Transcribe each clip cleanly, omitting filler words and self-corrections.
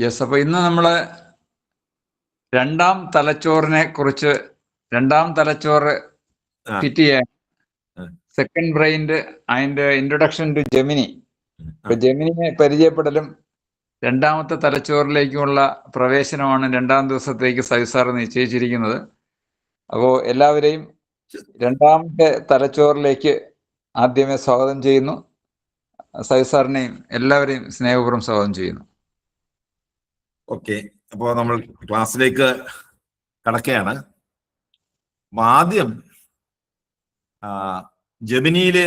Yes. അപ്പോൾ ഇന്ന് നമ്മൾ രണ്ടാം തലച്ചോറ് ഫിറ്റ് ചെയ്യാൻ സെക്കൻഡ് ബ്രെയിൻ്റെ അതിൻ്റെ ഇൻട്രൊഡക്ഷൻ ടു ജെമിനി. ഇപ്പൊ ജെമിനിയെ പരിചയപ്പെടലും രണ്ടാമത്തെ തലച്ചോറിലേക്കുമുള്ള പ്രവേശനമാണ് രണ്ടാം ദിവസത്തേക്ക് സവിസാർ നിശ്ചയിച്ചിരിക്കുന്നത്. അപ്പോൾ എല്ലാവരെയും രണ്ടാമത്തെ തലച്ചോറിലേക്ക് ആദ്യമേ സ്വാഗതം ചെയ്യുന്നു. സവിസാറിനെയും എല്ലാവരെയും സ്നേഹപൂർവ്വം സ്വാഗതം ചെയ്യുന്നു. ഓക്കെ, അപ്പോൾ നമ്മൾ ക്ലാസ്സിലേക്ക് കടക്കുകയാണ്. ആദ്യം ജെമിനിയില്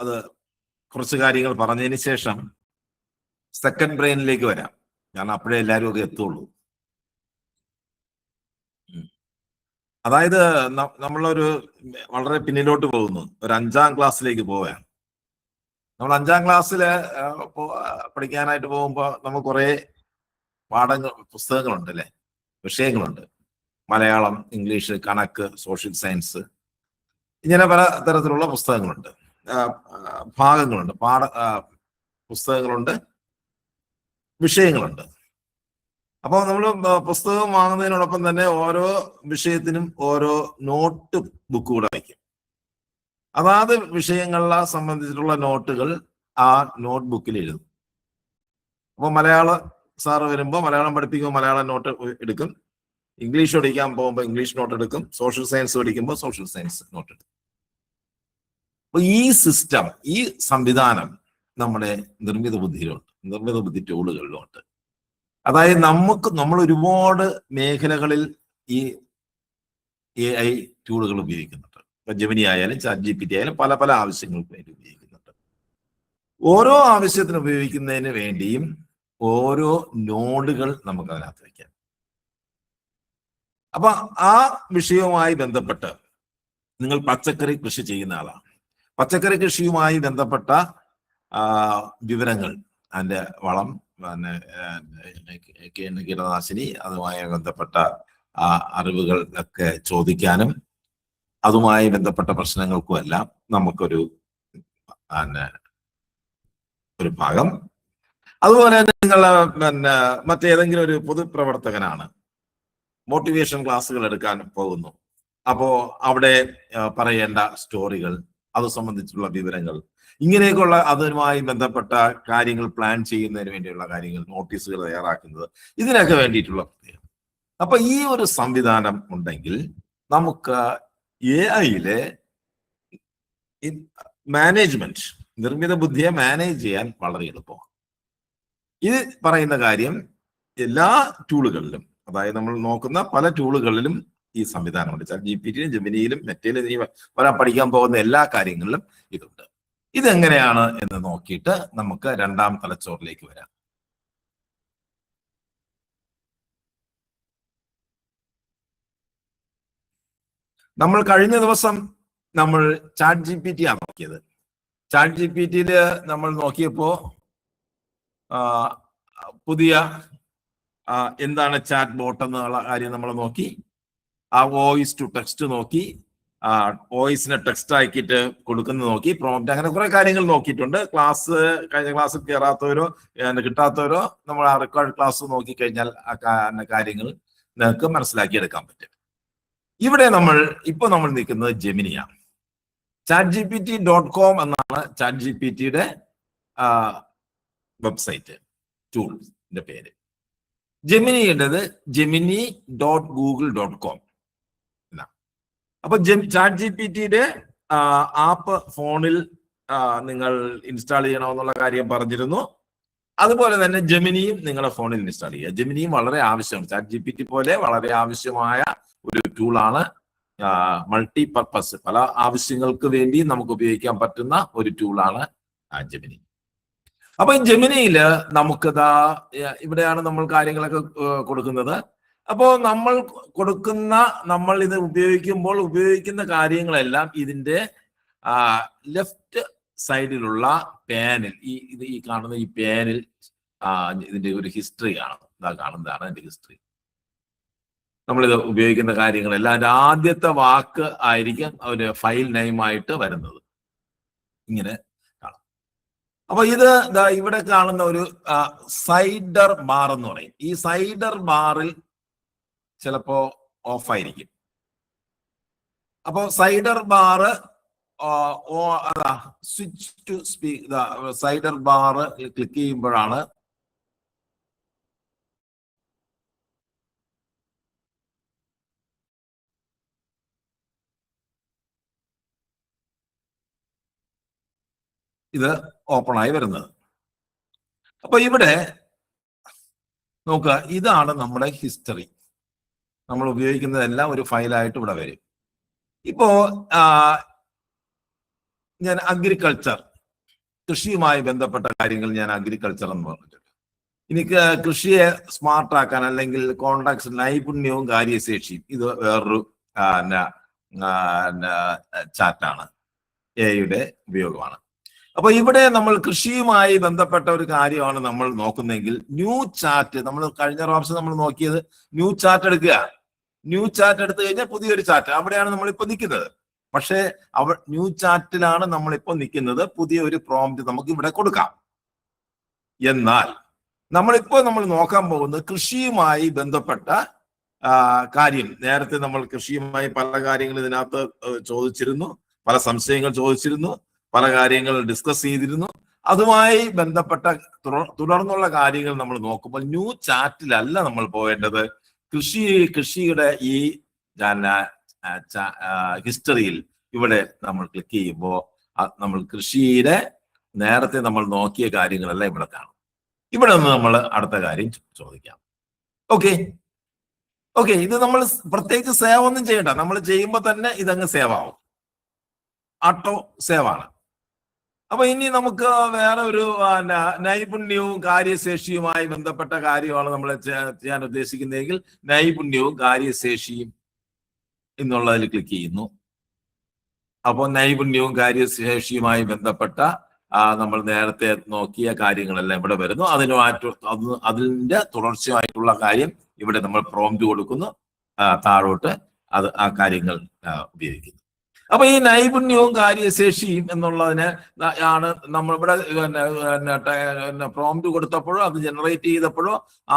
അത് കുറച്ച് കാര്യങ്ങൾ പറഞ്ഞതിന് ശേഷം സെക്കൻഡ് ബ്രെയിനിലേക്ക് വരാം. കാരണം അപ്പോഴേ എല്ലാവരും ഒക്കെ എത്തുള്ളൂ. അതായത് നമ്മളൊരു വളരെ പിന്നിലോട്ട് പോകുന്നു. ഒരു 5ാം ക്ലാസ്സിലേക്ക് പോവുകയാണ്. നമ്മൾ 5ാം ക്ലാസ്സിൽ പഠിക്കാനായിട്ട് പോകുമ്പോൾ നമുക്ക് കുറേ പുസ്തകങ്ങളുണ്ട് അല്ലേ, വിഷയങ്ങളുണ്ട്. മലയാളം, ഇംഗ്ലീഷ്, കണക്ക്, സോഷ്യൽ സയൻസ്, ഇങ്ങനെ പല തരത്തിലുള്ള പുസ്തകങ്ങളുണ്ട്, ഭാഗങ്ങളുണ്ട്, പുസ്തകങ്ങളുണ്ട്, വിഷയങ്ങളുണ്ട്. അപ്പോൾ നമ്മൾ പുസ്തകം വാങ്ങുന്നതിനോടൊപ്പം തന്നെ ഓരോ വിഷയത്തിനും ഓരോ നോട്ട് ബുക്ക് കൂടെ വയ്ക്കും. അതാത് വിഷയങ്ങളെ സംബന്ധിച്ചിട്ടുള്ള നോട്ടുകൾ ആ നോട്ട് ബുക്കിൽ എഴുതും. അപ്പോൾ മലയാളം സാറ് വരുമ്പോൾ മലയാളം പഠിപ്പിക്കുമ്പോൾ മലയാളം നോട്ട് എടുക്കും, ഇംഗ്ലീഷ് പഠിക്കാൻ പോകുമ്പോൾ ഇംഗ്ലീഷ് നോട്ട് എടുക്കും, സോഷ്യൽ സയൻസ് പഠിക്കുമ്പോൾ സോഷ്യൽ സയൻസ് നോട്ട് എടുക്കും. അപ്പൊ ഈ സിസ്റ്റം, ഈ സംവിധാനം നമ്മുടെ നിർമ്മിത ബുദ്ധിയിലുണ്ട്, നിർമ്മിത ബുദ്ധി ടൂളുകളിലുണ്ട്. അതായത് നമ്മൾ ഒരുപാട് മേഖലകളിൽ ഈ AI ടൂളുകൾ ഉപയോഗിക്കുന്നുണ്ട്. ഇപ്പൊ ജെമിനി ആയാലും ചാറ്റ് GPT ആയാലും പല പല ആവശ്യങ്ങൾക്ക് വേണ്ടി ഉപയോഗിക്കുന്നുണ്ട്. ഓരോ ആവശ്യത്തിന് ഉപയോഗിക്കുന്നതിന് വേണ്ടിയും ഓരോ നോഡുകൾ നമുക്ക് അതിനകത്ത് വയ്ക്കാം. അപ്പൊ ആ വിഷയവുമായി ബന്ധപ്പെട്ട് നിങ്ങൾ പച്ചക്കറി കൃഷി ചെയ്യുന്ന ആളാണ്. പച്ചക്കറി കൃഷിയുമായി ബന്ധപ്പെട്ട വിവരങ്ങൾ, അതിൻ്റെ വളം, കീടനാശിനി, അതുമായി ബന്ധപ്പെട്ട അറിവുകൾ ഒക്കെ ചോദിക്കാനും അതുമായി ബന്ധപ്പെട്ട പ്രശ്നങ്ങൾക്കുമെല്ലാം നമുക്കൊരു ഒരു ഭാഗം. അതുപോലെ തന്നെ നിങ്ങൾ മറ്റേതെങ്കിലും ഒരു പൊതുപ്രവർത്തകനാണ്, മോട്ടിവേഷൻ ക്ലാസ്സുകൾ എടുക്കാൻ പോകുന്നു. അപ്പോൾ അവിടെ പറയേണ്ട സ്റ്റോറികൾ, അത് സംബന്ധിച്ചുള്ള വിവരങ്ങൾ, ഇങ്ങനെയൊക്കെയുള്ള അതുമായി ബന്ധപ്പെട്ട കാര്യങ്ങൾ പ്ലാൻ ചെയ്യുന്നതിന് വേണ്ടിയുള്ള കാര്യങ്ങൾ, നോട്ടീസുകൾ തയ്യാറാക്കുന്നത്, ഇതിനൊക്കെ വേണ്ടിയിട്ടുള്ള പ്രത്യേകം. അപ്പൊ ഈ ഒരു സംവിധാനം ഉണ്ടെങ്കിൽ നമുക്ക് AI-യിലെ മാനേജ്മെന്റ്, നിർമ്മിത ബുദ്ധിയെ മാനേജ് ചെയ്യാൻ വളരെ എളുപ്പമാണ്. ഇത് പറയുന്ന കാര്യം എല്ലാ ടൂളുകളിലും, അതായത് നമ്മൾ നോക്കുന്ന പല ടൂളുകളിലും ഈ സംവിധാനമുണ്ട്. ചാറ്റ് GPT-യിലും ജെമിനിയിലും മെറ്റയിലും പഠിക്കാൻ പോകുന്ന എല്ലാ കാര്യങ്ങളിലും ഇതുണ്ട്. ഇതെങ്ങനെയാണ് എന്ന് നോക്കിയിട്ട് നമുക്ക് രണ്ടാം തലച്ചോറിലേക്ക് വരാം. നമ്മൾ കഴിഞ്ഞ ദിവസം നമ്മൾ ചാറ്റ് GPT ആണ് നോക്കിയത്. ചാറ്റ് GPT-യിൽ നമ്മൾ നോക്കിയപ്പോ പുതിയ എന്താണ് ചാറ്റ് ബോട്ട് എന്നുള്ള കാര്യം നമ്മൾ നോക്കി. ആ വോയിസ് ടു ടെക്സ്റ്റ് നോക്കി, വോയിസിനെ ടെക്സ്റ്റ് ആക്കിയിട്ട് കൊടുക്കുന്നത് നോക്കി, പ്രോംപ്റ്റ്, അങ്ങനെ കുറെ കാര്യങ്ങൾ നോക്കിയിട്ടുണ്ട്. കഴിഞ്ഞ ക്ലാസ് കയറാത്തവരോ കിട്ടാത്തവരോ നമ്മൾ ആ റെക്കോർഡ് ക്ലാസ് നോക്കിക്കഴിഞ്ഞാൽ ആ കാര്യങ്ങൾ നിങ്ങൾക്ക് മനസ്സിലാക്കിയെടുക്കാൻ പറ്റും. ഇവിടെ ഇപ്പൊ നമ്മൾ നിൽക്കുന്നത് ജെമിനിയാണ്. chatgpt.com എന്നാണ് ചാറ്റ് GPT-യുടെ വെബ്സൈറ്റ്, ടൂളിന്റെ പേര്. ജെമിനിയുടേത് gemini.google.com എന്നാണ്. അപ്പൊ ചാറ്റ് GPT-യുടെ ആപ്പ് ഫോണിൽ നിങ്ങൾ ഇൻസ്റ്റാൾ ചെയ്യണമെന്നുള്ള കാര്യം പറഞ്ഞിരുന്നു. അതുപോലെ തന്നെ ജെമിനിയും നിങ്ങളുടെ ഫോണിൽ ഇൻസ്റ്റാൾ ചെയ്യുക. ജെമിനിയും വളരെ ആവശ്യമാണ്, ചാറ്റ് GPT പോലെ വളരെ ആവശ്യമായ ഒരു ടൂളാണ്. മൾട്ടി പർപ്പസ്, പല ആവശ്യങ്ങൾക്ക് വേണ്ടി നമുക്ക് ഉപയോഗിക്കാൻ പറ്റുന്ന ഒരു ടൂളാണ് ജെമിനി. അപ്പൊ ഈ ജെമിനിയില് ഇവിടെയാണ് നമ്മൾ കാര്യങ്ങളൊക്കെ കൊടുക്കുന്നത്. അപ്പോൾ നമ്മൾ ഇത് ഉപയോഗിക്കുന്ന കാര്യങ്ങളെല്ലാം ഇതിന്റെ ലെഫ്റ്റ് സൈഡിലുള്ള പാനിൽ, ഈ കാണുന്ന ഈ പാനിൽ ഇതിന്റെ ഒരു ഹിസ്റ്ററി കാണുന്നതാണ് ഇതിന്റെ ഹിസ്റ്ററി. നമ്മളിത് ഉപയോഗിക്കുന്ന കാര്യങ്ങളെല്ലാം അതിന്റെ ആദ്യത്തെ വാക്ക് ആയിരിക്കും ഒരു ഫയൽ നെയിമായിട്ട് വരുന്നത്. ഇങ്ങനെ കാണാം. അപ്പൊ ഇത് ഇവിടെ കാണുന്ന ഒരു സൈഡർ ബാർ എന്ന് പറയും. ഈ സൈഡർ ബാറിൽ ചിലപ്പോ ഓഫായിരിക്കും. അപ്പോ side bar switch to speak side bar click ചെയ്യുമ്പോഴാണ് ഇത് ഓപ്പൺ ആയി വരുന്നത്. അപ്പൊ ഇവിടെ നോക്കുക, ഇതാണ് നമ്മുടെ ഹിസ്റ്ററി. നമ്മൾ ഉപയോഗിക്കുന്നതെല്ലാം ഒരു ഫയലായിട്ട് ഇവിടെ വരും. ഇപ്പോ ഞാൻ അഗ്രികൾച്ചർ, കൃഷിയുമായി ബന്ധപ്പെട്ട കാര്യങ്ങൾ ഞാൻ അഗ്രികൾച്ചർ എന്ന് പറഞ്ഞിട്ടുണ്ട്. എനിക്ക് കൃഷിയെ സ്മാർട്ടാക്കാൻ അല്ലെങ്കിൽ കോൺടാക്ട്സ്, നൈപുണ്യവും കാര്യശേഷിയും, ഇത് വേറൊരു ചാറ്റാണ്, എയുടെ ഉപയോഗമാണ്. അപ്പൊ ഇവിടെ നമ്മൾ കൃഷിയുമായി ബന്ധപ്പെട്ട ഒരു കാര്യമാണ് നമ്മൾ നോക്കുന്നതെങ്കിൽ ന്യൂ ചാറ്റ്, നമ്മൾ കഴിഞ്ഞ പ്രാവശ്യം നമ്മൾ നോക്കിയത് ന്യൂ ചാറ്റ് എടുക്കുക. ന്യൂ ചാറ്റ് എടുത്തു കഴിഞ്ഞാൽ പുതിയൊരു ചാറ്റ്, അവിടെയാണ് നമ്മളിപ്പോ നിൽക്കുന്നത്. പക്ഷേ ന്യൂ ചാറ്റിലാണ് നമ്മളിപ്പോ നിൽക്കുന്നത്. പുതിയ ഒരു പ്രോംപ്റ്റ് നമുക്ക് ഇവിടെ കൊടുക്കാം. എന്നാൽ നമ്മൾ നോക്കാൻ പോകുന്നത് കൃഷിയുമായി ബന്ധപ്പെട്ട കാര്യം. നേരത്തെ നമ്മൾ കൃഷിയുമായി പല കാര്യങ്ങൾ ഇതിനകത്ത് ചോദിച്ചിരുന്നു, പല സംശയങ്ങൾ ചോദിച്ചിരുന്നു, പല കാര്യങ്ങൾ ഡിസ്കസ് ചെയ്തിരുന്നു. അതുമായി ബന്ധപ്പെട്ട തുടർന്നുള്ള കാര്യങ്ങൾ നമ്മൾ നോക്കുമ്പോൾ ന്യൂ ചാറ്റിലല്ല നമ്മൾ പോകേണ്ടത്. കൃഷിയുടെ ഈ ഹിസ്റ്ററിയിൽ ഇവിടെ നമ്മൾ ക്ലിക്ക് ചെയ്യുമ്പോൾ നമ്മൾ കൃഷിയുടെ നേരത്തെ നമ്മൾ നോക്കിയ കാര്യങ്ങളെല്ലാം ഇവിടെ കാണും. ഇവിടെ നിന്ന് നമ്മൾ അടുത്ത കാര്യം ചോദിക്കാം. ഓക്കെ, ഇത് നമ്മൾ പ്രത്യേകിച്ച് സേവ് ഒന്നും ചെയ്യണ്ട. നമ്മൾ ചെയ്യുമ്പോൾ തന്നെ ഇതങ്ങ് സേവ് ആവും, ഓട്ടോ സേവ് ആണ്. അപ്പൊ ഇനി നമുക്ക് വേറെ ഒരു നൈപുണ്യവും കാര്യശേഷിയുമായി ബന്ധപ്പെട്ട കാര്യമാണ് നമ്മൾ ചെയ്യാൻ ഉദ്ദേശിക്കുന്നതെങ്കിൽ നൈപുണ്യവും കാര്യശേഷിയും എന്നുള്ളതിൽ ക്ലിക്ക് ചെയ്യുന്നു. അപ്പോൾ നൈപുണ്യവും കാര്യശേഷിയുമായി ബന്ധപ്പെട്ട നമ്മൾ നേരത്തെ നോക്കിയ കാര്യങ്ങളെല്ലാം ഇവിടെ വരുന്നു. അതിന്റെ തുടർച്ചയായിട്ടുള്ള കാര്യം ഇവിടെ നമ്മൾ പ്രോംപ്റ്റ് കൊടുക്കുന്നു, താഴോട്ട് ആ കാര്യങ്ങൾ ഉപയോഗിക്കുന്നു. അപ്പൊ ഈ നൈപുണ്യവും കാര്യശേഷിയും എന്നുള്ളതിന് ആണ് നമ്മളിവിടെ പ്രോംപ്റ്റ് കൊടുത്തപ്പോഴോ അത് ജനറേറ്റ് ചെയ്തപ്പോഴോ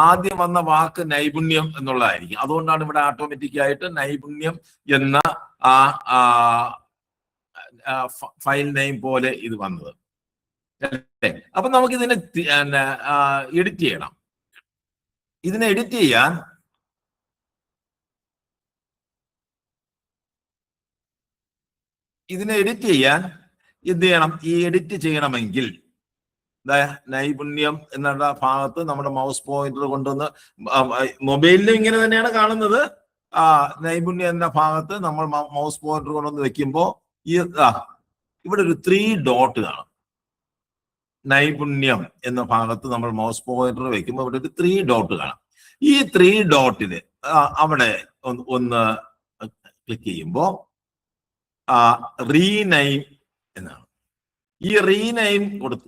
ആദ്യം വന്ന വാക്ക് നൈപുണ്യം എന്നുള്ളതായിരിക്കും. അതുകൊണ്ടാണ് ഇവിടെ ഓട്ടോമാറ്റിക് ആയിട്ട് നൈപുണ്യം എന്ന ഫയൽ നെയിം പോലെ ഇത് വന്നത്. അപ്പൊ നമുക്ക് ഇതിനെ എഡിറ്റ് ചെയ്യണം. ഇതിനെ എഡിറ്റ് ചെയ്യാൻ എന്ത് ചെയ്യണം? ഈ എഡിറ്റ് ചെയ്യണമെങ്കിൽ നൈപുണ്യം എന്നുള്ള ഭാഗത്ത് നമ്മുടെ മൗസ് പോയിന്റർ കൊണ്ടുവന്ന്, മൊബൈലിലും ഇങ്ങനെ തന്നെയാണ് കാണുന്നത്. നൈപുണ്യം എന്ന ഭാഗത്ത് നമ്മൾ മൗസ് പോയിന്റർ കൊണ്ടുവന്ന് വെക്കുമ്പോൾ ഇവിടെ ഒരു 3 ഡോട്ട് കാണും. നൈപുണ്യം എന്ന ഭാഗത്ത് നമ്മൾ മൗസ് പോയിന്റർ വെക്കുമ്പോൾ ഇവിടെ ഒരു 3 ഡോട്ട് കാണാം. ഈ 3 ഡോട്ടില് അവിടെ ഒന്ന് ക്ലിക്ക് ചെയ്യുമ്പോൾ റീനെയിം എന്നാണ്. ഈ റീനെയിം കൊടുത്ത്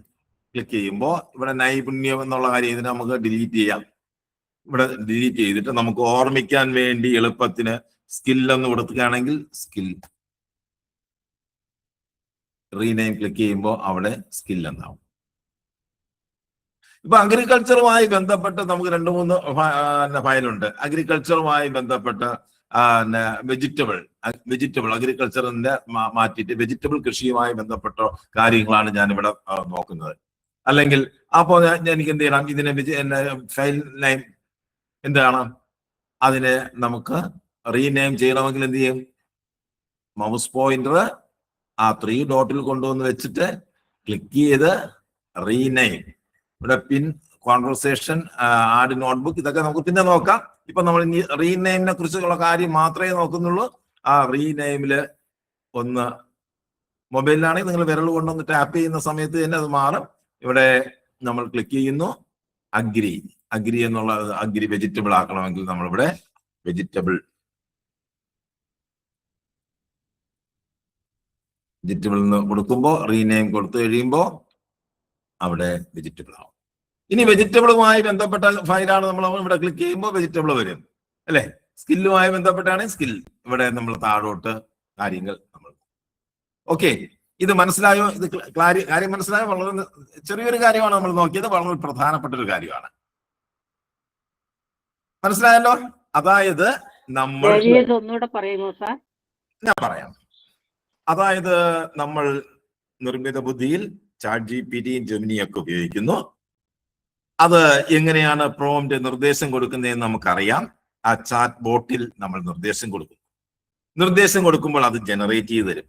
ക്ലിക്ക് ചെയ്യുമ്പോൾ ഇവിടെ നൈപുണ്യം എന്നുള്ള കാര്യം ഇതിനെ നമുക്ക് ഡിലീറ്റ് ചെയ്യാം. ഇവിടെ ഡിലീറ്റ് ചെയ്തിട്ട് നമുക്ക് ഓർമ്മിക്കാൻ വേണ്ടി എളുപ്പത്തിന് സ്കില്ലെന്ന് കൊടുക്കുകയാണെങ്കിൽ സ്കിൽ, റീനെയിം ക്ലിക്ക് ചെയ്യുമ്പോൾ അവിടെ സ്കിൽ എന്നാവും. ഇപ്പൊ അഗ്രികൾച്ചറുമായി ബന്ധപ്പെട്ട് നമുക്ക് 2-3 ഫയലുണ്ട്. അഗ്രികൾച്ചറുമായി ബന്ധപ്പെട്ട് വെജിറ്റബിൾ അഗ്രികൾച്ചറിന്റെ മാറ്റിയിട്ട് വെജിറ്റബിൾ കൃഷിയുമായി ബന്ധപ്പെട്ട കാര്യങ്ങളാണ് ഞാൻ ഇവിടെ നോക്കുന്നത്. അല്ലെങ്കിൽ അപ്പോൾ എനിക്ക് എന്ത് ചെയ്യണം? ഇതിനെ ഫയൽ നെയിം എന്താണ്? അതിനെ നമുക്ക് റീനെയിം ചെയ്യണമെങ്കിൽ എന്ത് ചെയ്യും? മൗസ് പോയിന്റർ ആ 3 ഡോട്ടിൽ കൊണ്ടുവന്ന് വെച്ചിട്ട് ക്ലിക്ക് ചെയ്ത് റീനെയിം, ഇവിടെ പിൻ, കോൺവെർസേഷൻ, ആഡ് നോട്ട്ബുക്ക്, ഇതൊക്കെ നമുക്ക് പിന്നെ നോക്കാം. ഇപ്പൊ നമ്മൾ ഇനി റീനെയിമിനെ കുറിച്ചുള്ള കാര്യം മാത്രമേ നോക്കുന്നുള്ളൂ. ആ റീനെയിമില് ഒന്ന് മൊബൈലിലാണെങ്കിൽ നിങ്ങൾ വിരൽ കൊണ്ടൊന്ന് ടാപ്പ് ചെയ്യുന്ന സമയത്ത് തന്നെ അത് മാറും. ഇവിടെ നമ്മൾ ക്ലിക്ക് ചെയ്യുന്നു അഗ്രി എന്നുള്ള അഗ്രി വെജിറ്റബിൾ ആക്കണമെങ്കിൽ നമ്മളിവിടെ വെജിറ്റബിൾ എന്ന് കൊടുക്കുമ്പോൾ റീനെയിം കൊടുത്തു കഴിയുമ്പോൾ അവിടെ വെജിറ്റബിൾ ആവും. ഇനി വെജിറ്റബിളുമായി ബന്ധപ്പെട്ട ഫയലാണ് നമ്മൾ ഇവിടെ ക്ലിക്ക് ചെയ്യുമ്പോൾ വെജിറ്റബിൾ വരും അല്ലെ. സ്കില്ലുമായി ബന്ധപ്പെട്ടാണ് സ്കിൽ. ഇവിടെ നമ്മൾ താഴോട്ട് കാര്യങ്ങൾ നമ്മൾ ഓക്കെ. ഇത് മനസ്സിലായോ? ഇത് കാര്യം മനസ്സിലായോ? വളരെ ചെറിയൊരു കാര്യമാണ് നമ്മൾ നോക്കിയത്, വളരെ പ്രധാനപ്പെട്ട ഒരു കാര്യമാണ്. മനസ്സിലായല്ലോ? അതായത് നമ്മൾ, ഒന്നുകൂടെ പറയുമോ സാർ? ഞാൻ പറയാം. അതായത് നമ്മൾ നിർമ്മിത ബുദ്ധിയിൽ ChatGPTയും ജെമിനിയൊക്കെ ഉപയോഗിക്കുന്നു. അത് എങ്ങനെയാണ് പ്രോംപ്റ്റ് നിർദ്ദേശം കൊടുക്കുന്നതെന്ന് നമുക്കറിയാം. ആ ചാറ്റ് ബോട്ടിൽ നമ്മൾ നിർദ്ദേശം കൊടുക്കും. നിർദ്ദേശം കൊടുക്കുമ്പോൾ അത് ജനറേറ്റ് ചെയ്ത് തരും.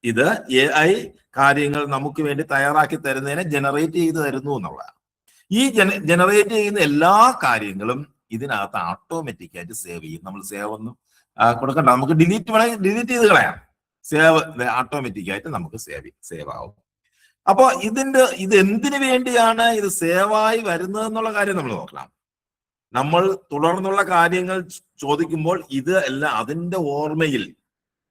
ഇത് AI കാര്യങ്ങൾ നമുക്ക് വേണ്ടി തയ്യാറാക്കി തരുന്നതിനെ ജനറേറ്റ് ചെയ്ത് തരുന്നു എന്നുള്ളതാണ്. ഈ ജനറേറ്റ് ചെയ്യുന്ന എല്ലാ കാര്യങ്ങളും ഇതിനകത്ത് ഓട്ടോമാറ്റിക് ആയിട്ട് സേവ് ചെയ്യും. നമ്മൾ സേവ് ഒന്നും കൊടുക്കണ്ട, നമുക്ക് ഡിലീറ്റ് വേണമെങ്കിൽ ഡിലീറ്റ് ചെയ്ത് കളയാം. സേവ് ഓട്ടോമാറ്റിക് ആയിട്ട് നമുക്ക് സേവ് ആവും. അപ്പൊ ഇത് എന്തിനു വേണ്ടിയാണ് ഇത് സേവായി വരുന്നത് എന്നുള്ള കാര്യം നമ്മൾ നോക്കണം. നമ്മൾ തുടർന്നുള്ള കാര്യങ്ങൾ ചോദിക്കുമ്പോൾ ഇത് എല്ലാം അതിന്റെ ഓർമ്മയിൽ,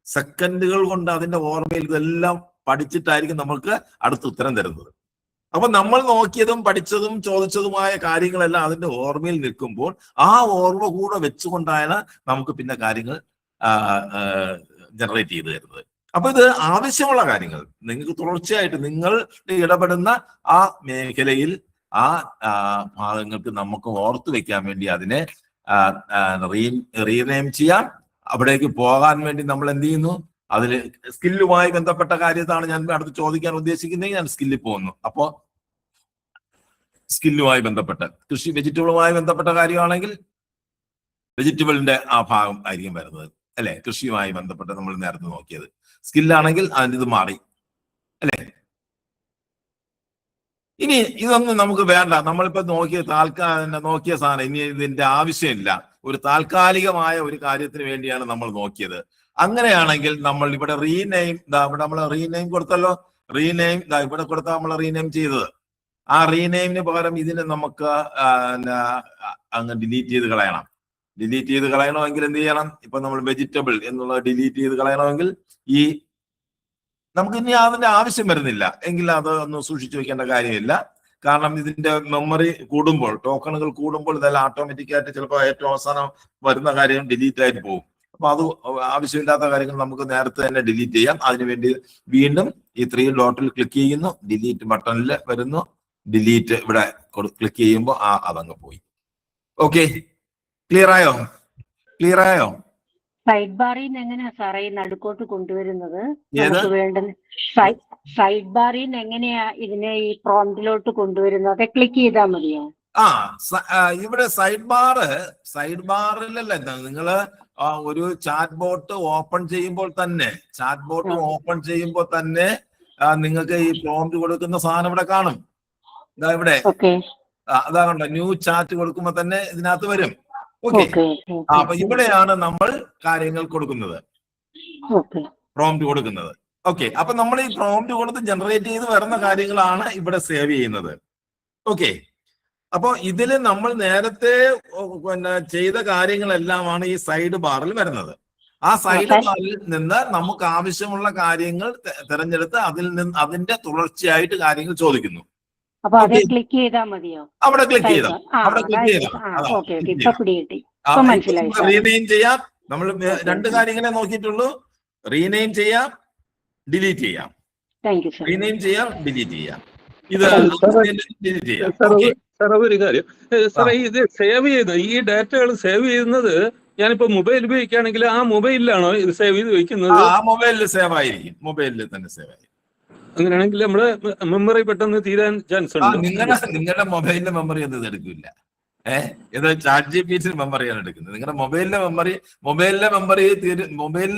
സെക്കൻഡുകൾ കൊണ്ട് അതിന്റെ ഓർമ്മയിൽ ഇതെല്ലാം പഠിച്ചിട്ടായിരിക്കും നമുക്ക് അടുത്ത ഉത്തരം തരുന്നത്. അപ്പൊ നമ്മൾ നോക്കിയതും പഠിച്ചതും ചോദിച്ചതുമായ കാര്യങ്ങളെല്ലാം അതിന്റെ ഓർമ്മയിൽ നിൽക്കുമ്പോൾ ആ ഓർമ്മ കൂടെ വെച്ചുകൊണ്ടാണ് നമുക്ക് പിന്നെ കാര്യങ്ങൾ ജനറേറ്റ് ചെയ്ത് തരുന്നത്. അപ്പൊ ഇത് ആവശ്യമുള്ള കാര്യങ്ങൾ നിങ്ങൾക്ക് തുടർച്ചയായിട്ട് നിങ്ങൾ ഇടപെടുന്ന ആ മേഖലയിൽ ആ ഭാഗങ്ങൾക്ക് നമുക്ക് ഓർത്തു വെക്കാൻ വേണ്ടി അതിനെ റീനെയിം ചെയ്യാം. അവിടേക്ക് പോകാൻ വേണ്ടി നമ്മൾ എന്ത് ചെയ്യുന്നു? അതിൽ സ്കില്ലുമായി ബന്ധപ്പെട്ട കാര്യത്താണ് ഞാൻ അടുത്ത് ചോദിക്കാൻ ഉദ്ദേശിക്കുന്നതെങ്കിൽ ഞാൻ സ്കില്ലിൽ പോകുന്നു. അപ്പോ സ്കില്ലുമായി ബന്ധപ്പെട്ട് കൃഷി വെജിറ്റബിളുമായി ബന്ധപ്പെട്ട കാര്യമാണെങ്കിൽ വെജിറ്റബിളിന്റെ ആ ഭാഗം ആയിരിക്കും വരുന്നത്, അല്ലെ? കൃഷിയുമായി ബന്ധപ്പെട്ട് നമ്മൾ നേരത്തെ നോക്കിയത് സ്കില്ലാണെങ്കിൽ അതിൻ്റെ ഇത് മാറി, അല്ലെ? ഇനി ഇതൊന്നും നമുക്ക് വേണ്ട. നമ്മളിപ്പോ നോക്കിയ സാധനം ഇനി ഇതിന്റെ ആവശ്യമില്ല. ഒരു താൽക്കാലികമായ ഒരു കാര്യത്തിന് വേണ്ടിയാണ് നമ്മൾ നോക്കിയത്. അങ്ങനെയാണെങ്കിൽ നമ്മൾ ഇവിടെ റീനെയിം, ഇവിടെ നമ്മൾ റീനെയിം കൊടുത്തല്ലോ. റീനെയിം ഇവിടെ കൊടുത്താൽ നമ്മൾ റീനെയിം ചെയ്തത്. ആ റീനെയിമിന് പകരം ഇതിനെ നമുക്ക് അങ്ങ് ഡിലീറ്റ് ചെയ്ത് കളയണം. ഡിലീറ്റ് ചെയ്ത് കളയണമെങ്കിൽ എന്ത് ചെയ്യണം? ഇപ്പൊ നമ്മൾ വെജിറ്റബിൾ എന്നുള്ളത് ഡിലീറ്റ് ചെയ്ത് കളയണമെങ്കിൽ ഈ നമുക്ക് ഇനി അതിന്റെ ആവശ്യം വരുന്നില്ല എങ്കിൽ അത് ഒന്നും സൂക്ഷിച്ചു വെക്കേണ്ട കാര്യമില്ല. കാരണം ഇതിന്റെ മെമ്മറി കൂടുമ്പോൾ, ടോക്കണുകൾ കൂടുമ്പോൾ ഇതെല്ലാം ഓട്ടോമാറ്റിക് ആയിട്ട് ചിലപ്പോൾ ഏറ്റവും അവസാനം വരുന്ന കാര്യം ഡിലീറ്റ് ആയിട്ട് പോകും. അപ്പൊ അത് ആവശ്യമില്ലാത്ത കാര്യങ്ങൾ നമുക്ക് നേരത്തെ തന്നെ ഡിലീറ്റ് ചെയ്യാം. അതിനുവേണ്ടി വീണ്ടും ഈ 3 ഡോട്ടിൽ ക്ലിക്ക് ചെയ്യുന്നു, ഡിലീറ്റ് ബട്ടണിൽ വരുന്നു, ഡിലീറ്റ് ഇവിടെ ക്ലിക്ക് ചെയ്യുമ്പോൾ അതങ്ങ് പോയി. ഓക്കെ, ക്ലിയർ ആയോ? ക്ലിയർ ആയോ? സൈഡ് ബാറിൽ നിന്ന് എങ്ങനെയാ സാറേ ഈ നടുക്കോട്ട് കൊണ്ടുവരുന്നത്? നമുക്ക് വേണ്ടുന്ന സൈഡ് ബാറിൽ നിന്ന് എങ്ങനെയാ ഇതിനെ ഈ പ്രോംപ്റ്റിലോട്ട് കൊണ്ടുവരുന്നത്? അതെ, ക്ലിക്ക് ചെയ്താൽ മതിയോ? ഇവിടെ സൈഡ് ബാറിലല്ല, നിങ്ങള് ഒരു ചാറ്റ് ബോട്ട് ഓപ്പൺ ചെയ്യുമ്പോൾ തന്നെ നിങ്ങൾക്ക് ഈ പ്രോംപ്റ്റ് കൊടുക്കുന്ന സാധനം ഇവിടെ കാണും. ഇതാ ഇവിടെ അതാ കണ്ടോ, ന്യൂ ചാറ്റ് കൊടുക്കുമ്പോ തന്നെ ഇതിനകത്ത് വരും. ഓക്കെ, അപ്പൊ ഇവിടെയാണ് നമ്മൾ കാര്യങ്ങൾ കൊടുക്കുന്നത്, പ്രോംപ്റ്റ് കൊടുക്കുന്നത്. ഓക്കെ, അപ്പൊ നമ്മൾ ഈ പ്രോംപ്റ്റ് കൊടുത്ത് ജനറേറ്റ് ചെയ്ത് വരുന്ന കാര്യങ്ങളാണ് ഇവിടെ സേവ് ചെയ്യുന്നത്. ഓക്കെ, അപ്പൊ ഇതില് നമ്മൾ നേരത്തെ ചെയ്ത കാര്യങ്ങളെല്ലാമാണ് ഈ സൈഡ് ബാറിൽ വരുന്നത്. ആ സൈഡ് ബാറിൽ നിന്ന് നമുക്ക് ആവശ്യമുള്ള കാര്യങ്ങൾ തിരഞ്ഞെടുത്ത് അതിന്റെ തുടർച്ചയായിട്ട് കാര്യങ്ങൾ ചോദിക്കുന്നു. അവിടെ ക്ലിക്ക് ചെയ്താൽ റീനെയിം ചെയ്യാം. നമ്മൾ 2 കാര്യങ്ങളെ നോക്കിയിട്ടുള്ളൂ. റീനെയിം ചെയ്യാം, ഡിലീറ്റ് ചെയ്യാം. റീനെയിം ചെയ്യാം, ഡിലീറ്റ് ചെയ്യാം. ഇത് ഡിലീറ്റ് ചെയ്യാം. സാറേ ഒരു കാര്യം സാറേ, ഇത് സേവ് ചെയ്ത് ഈ ഡാറ്റകൾ സേവ് ചെയ്യുന്നത് ഞാനിപ്പോ മൊബൈൽ ഉപയോഗിക്കുകയാണെങ്കിൽ ആ മൊബൈലിലാണോ ഇത് സേവ് ചെയ്ത് വെക്കുന്നത്? ആ മൊബൈലിൽ സേവ് ആയിരിക്കും, മൊബൈലിൽ തന്നെ സേവ് ആയിരിക്കും. അങ്ങനെയാണെങ്കിൽ നമ്മുടെ മെമ്മറി പെട്ടെന്ന് തീരാൻ ചാൻസ് ഉണ്ട്. നിങ്ങളുടെ മൊബൈലിന്റെ മെമ്മറി ഒന്നും എടുക്കില്ല. ഇത് ChatGPT മെമ്മറിയാണ് എടുക്കുന്നത്. നിങ്ങളുടെ മൊബൈലിന്റെ മൊബൈലിൽ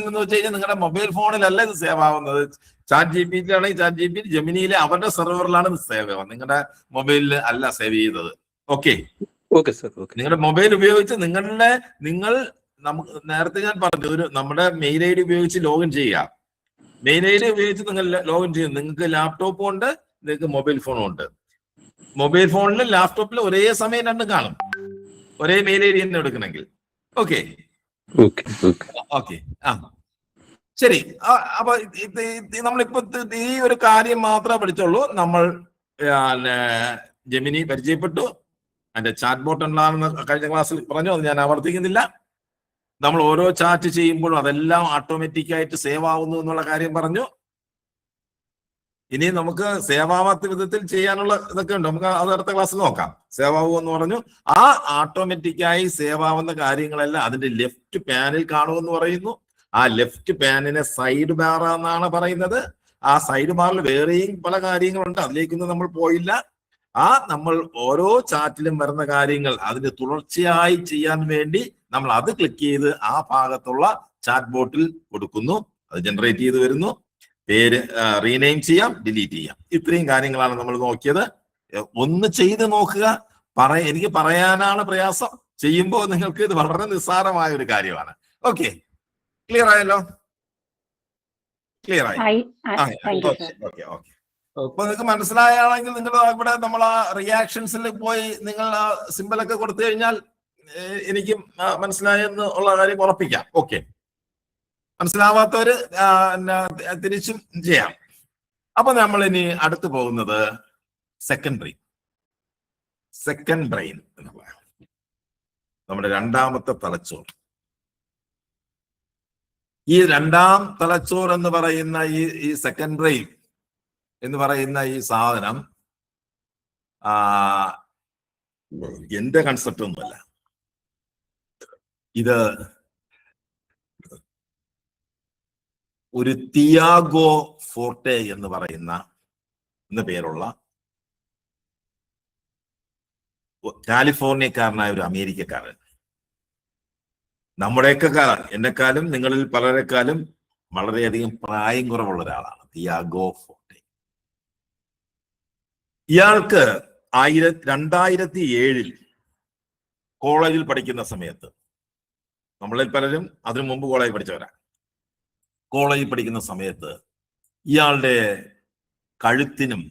എന്ന് വെച്ച് കഴിഞ്ഞാൽ നിങ്ങളുടെ മൊബൈൽ ഫോണിലല്ല ഇത് സേവ് ആവുന്നത്. ChatGPT ആണെങ്കിൽ ChatGPT ജെമിനിയിലെ അവരുടെ സെർവറിലാണ് ഇത് സേവ് ആവുന്നത്. നിങ്ങളുടെ മൊബൈലിൽ അല്ല സേവ് ചെയ്തത്. Okay sir. നിങ്ങളുടെ മൊബൈൽ ഉപയോഗിച്ച് നിങ്ങൾ നമുക്ക് നേരത്തെ ഞാൻ പറഞ്ഞു, നമ്മുടെ മെയിൽ ID ഉപയോഗിച്ച് ലോഗിൻ ചെയ്യുക. മെയിൽ ID ഉപയോഗിച്ച് നിങ്ങൾ ലോഗിൻ ചെയ്യും. നിങ്ങൾക്ക് ലാപ്ടോപ്പും ഉണ്ട്, നിങ്ങൾക്ക് മൊബൈൽ ഫോണും ഉണ്ട്. മൊബൈൽ ഫോണിലും ലാപ്ടോപ്പിലും ഒരേ സമയം 2 കാണും, ഒരേ മെയിൽ ID തന്നെ എടുക്കണമെങ്കിൽ. ഓക്കെ, ശരി. അപ്പൊ നമ്മളിപ്പോ ഈ ഒരു കാര്യം മാത്രമേ പഠിച്ചുള്ളൂ. നമ്മൾ ജെമിനി പരിചയപ്പെട്ടു, അതിന്റെ ചാറ്റ് ബോട്ട് എന്താണെന്ന് കഴിഞ്ഞ ക്ലാസ്സിൽ പറഞ്ഞു, അത് ഞാൻ ആവർത്തിക്കുന്നില്ല. നമ്മൾ ഓരോ ചാറ്റ് ചെയ്യുമ്പോഴും അതെല്ലാം ഓട്ടോമാറ്റിക് ആയിട്ട് സേവ് ആവുന്നു എന്നുള്ള കാര്യം പറഞ്ഞു. ഇനി നമുക്ക് സേവാവാത്ത വിധത്തിൽ ചെയ്യാനുള്ള ഇതൊക്കെ ഉണ്ട്. നമുക്ക് അത് അടുത്ത ക്ലാസ്സിൽ നോക്കാം. സേവാവു എന്ന് പറഞ്ഞു. ആ ഓട്ടോമാറ്റിക്കായി സേവാവുന്ന കാര്യങ്ങളെല്ലാം അതിന്റെ ലെഫ്റ്റ് പാനിൽ കാണുമെന്ന് പറയുന്നു. ആ ലെഫ്റ്റ് പാനിനെ സൈഡ് ബാർ എന്നാണ് പറയുന്നത്. ആ സൈഡ് ബാറിൽ വേറെയും പല കാര്യങ്ങളുണ്ട്, അതിലേക്കൊന്നും നമ്മൾ പോയില്ല. നമ്മൾ ഓരോ ചാറ്റിലും വരുന്ന കാര്യങ്ങൾ അതിന്റെ തുടർച്ചയായി ചെയ്യാൻ വേണ്ടി നമ്മൾ അത് ക്ലിക്ക് ചെയ്ത് ആ ഭാഗത്തുള്ള ചാറ്റ് ബോട്ടിൽ കൊടുക്കുന്നു. അത് ജനറേറ്റ് ചെയ്ത് വരുന്നു. പേര് റീനെയിം ചെയ്യാം, ഡിലീറ്റ് ചെയ്യാം. ഇത്രയും കാര്യങ്ങളാണ് നമ്മൾ നോക്കിയത്. ഒന്ന് ചെയ്ത് നോക്കുക. എനിക്ക് പറയാനാണ് പ്രയാസം, ചെയ്യുമ്പോൾ നിങ്ങൾക്ക് ഇത് വളരെ നിസ്സാരമായ ഒരു കാര്യമാണ്. ഓക്കെ, ക്ലിയർ ആയല്ലോ? ക്ലിയർ ആയി? ഓക്കെ. അപ്പൊ നിങ്ങൾക്ക് മനസ്സിലായാണെങ്കിൽ നിങ്ങൾ ഇവിടെ നമ്മൾ ആ റിയാക്ഷൻസിൽ പോയി നിങ്ങൾ ആ സിമ്പിളൊക്കെ കൊടുത്തു കഴിഞ്ഞാൽ എനിക്ക് മനസ്സിലായെന്ന് ഉള്ള കാര്യം ഉറപ്പിക്കാം. ഓക്കെ, മനസ്സിലാവാത്തവര് തിരിച്ചും ചെയ്യാം. അപ്പൊ നമ്മൾ ഇനി അടുത്ത് പോകുന്നത് സെക്കൻഡ് ബ്രെയിൻ എന്നുള്ള നമ്മുടെ രണ്ടാമത്തെ തലച്ചോർ. ഈ രണ്ടാം തലച്ചോർ എന്ന് പറയുന്ന ഈ സെക്കൻഡ് ബ്രെയിൻ എന്ന് പറയുന്ന ഈ സാധനം എന്റെ കൺസെപ്റ്റ് ഒന്നുമല്ല. ഇത് ഒരു തിയാഗോ ഫോർട്ടെ എന്ന് പറയുന്ന പേരുള്ള കാലിഫോർണിയക്കാരനായ ഒരു അമേരിക്കക്കാരൻ, നമ്മുടെയൊക്കെ കാലം, എന്നെക്കാളും നിങ്ങളിൽ പലരെക്കാളും വളരെയധികം പ്രായം കുറവുള്ള ഒരാളാണ് തിയാഗോ ഫോർട്ടെ. ഇയാൾക്ക് 2007 കോളേജിൽ പഠിക്കുന്ന സമയത്ത്, നമ്മളിൽ പലരും അതിനു മുമ്പ് കോളേജിൽ പഠിച്ചവരാണ്, കോളേജിൽ പഠിക്കുന്ന സമയത്ത് ഇയാളുടെ കഴുത്തിനും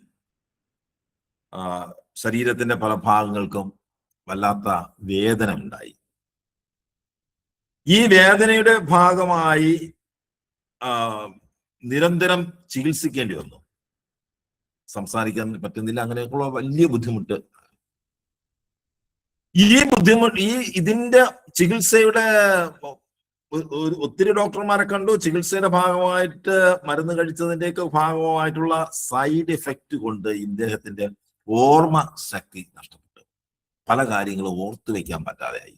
ശരീരത്തിന്റെ പല ഭാഗങ്ങൾക്കും വല്ലാത്ത വേദന ഉണ്ടായി. ഈ വേദനയുടെ ഭാഗമായി നിരന്തരം ചികിത്സിക്കേണ്ടി വന്നു. സംസാരിക്കാൻ പറ്റുന്നില്ല, അങ്ങനെയൊക്കെയുള്ള വലിയ ബുദ്ധിമുട്ട്. ഇതിന്റെ ചികിത്സയുടെ ഒത്തിരി ഡോക്ടർമാരെ കണ്ടു. ചികിത്സയുടെ ഭാഗമായിട്ട് മരുന്ന് കഴിച്ചതിന്റെയൊക്കെ ഭാഗമായിട്ടുള്ള സൈഡ് എഫക്റ്റ് കൊണ്ട് ഇദ്ദേഹത്തിന്റെ ഓർമ്മ ശക്തി നഷ്ടപ്പെട്ടു. പല കാര്യങ്ങളും ഓർത്തു വെക്കാൻ പറ്റാതെയായി.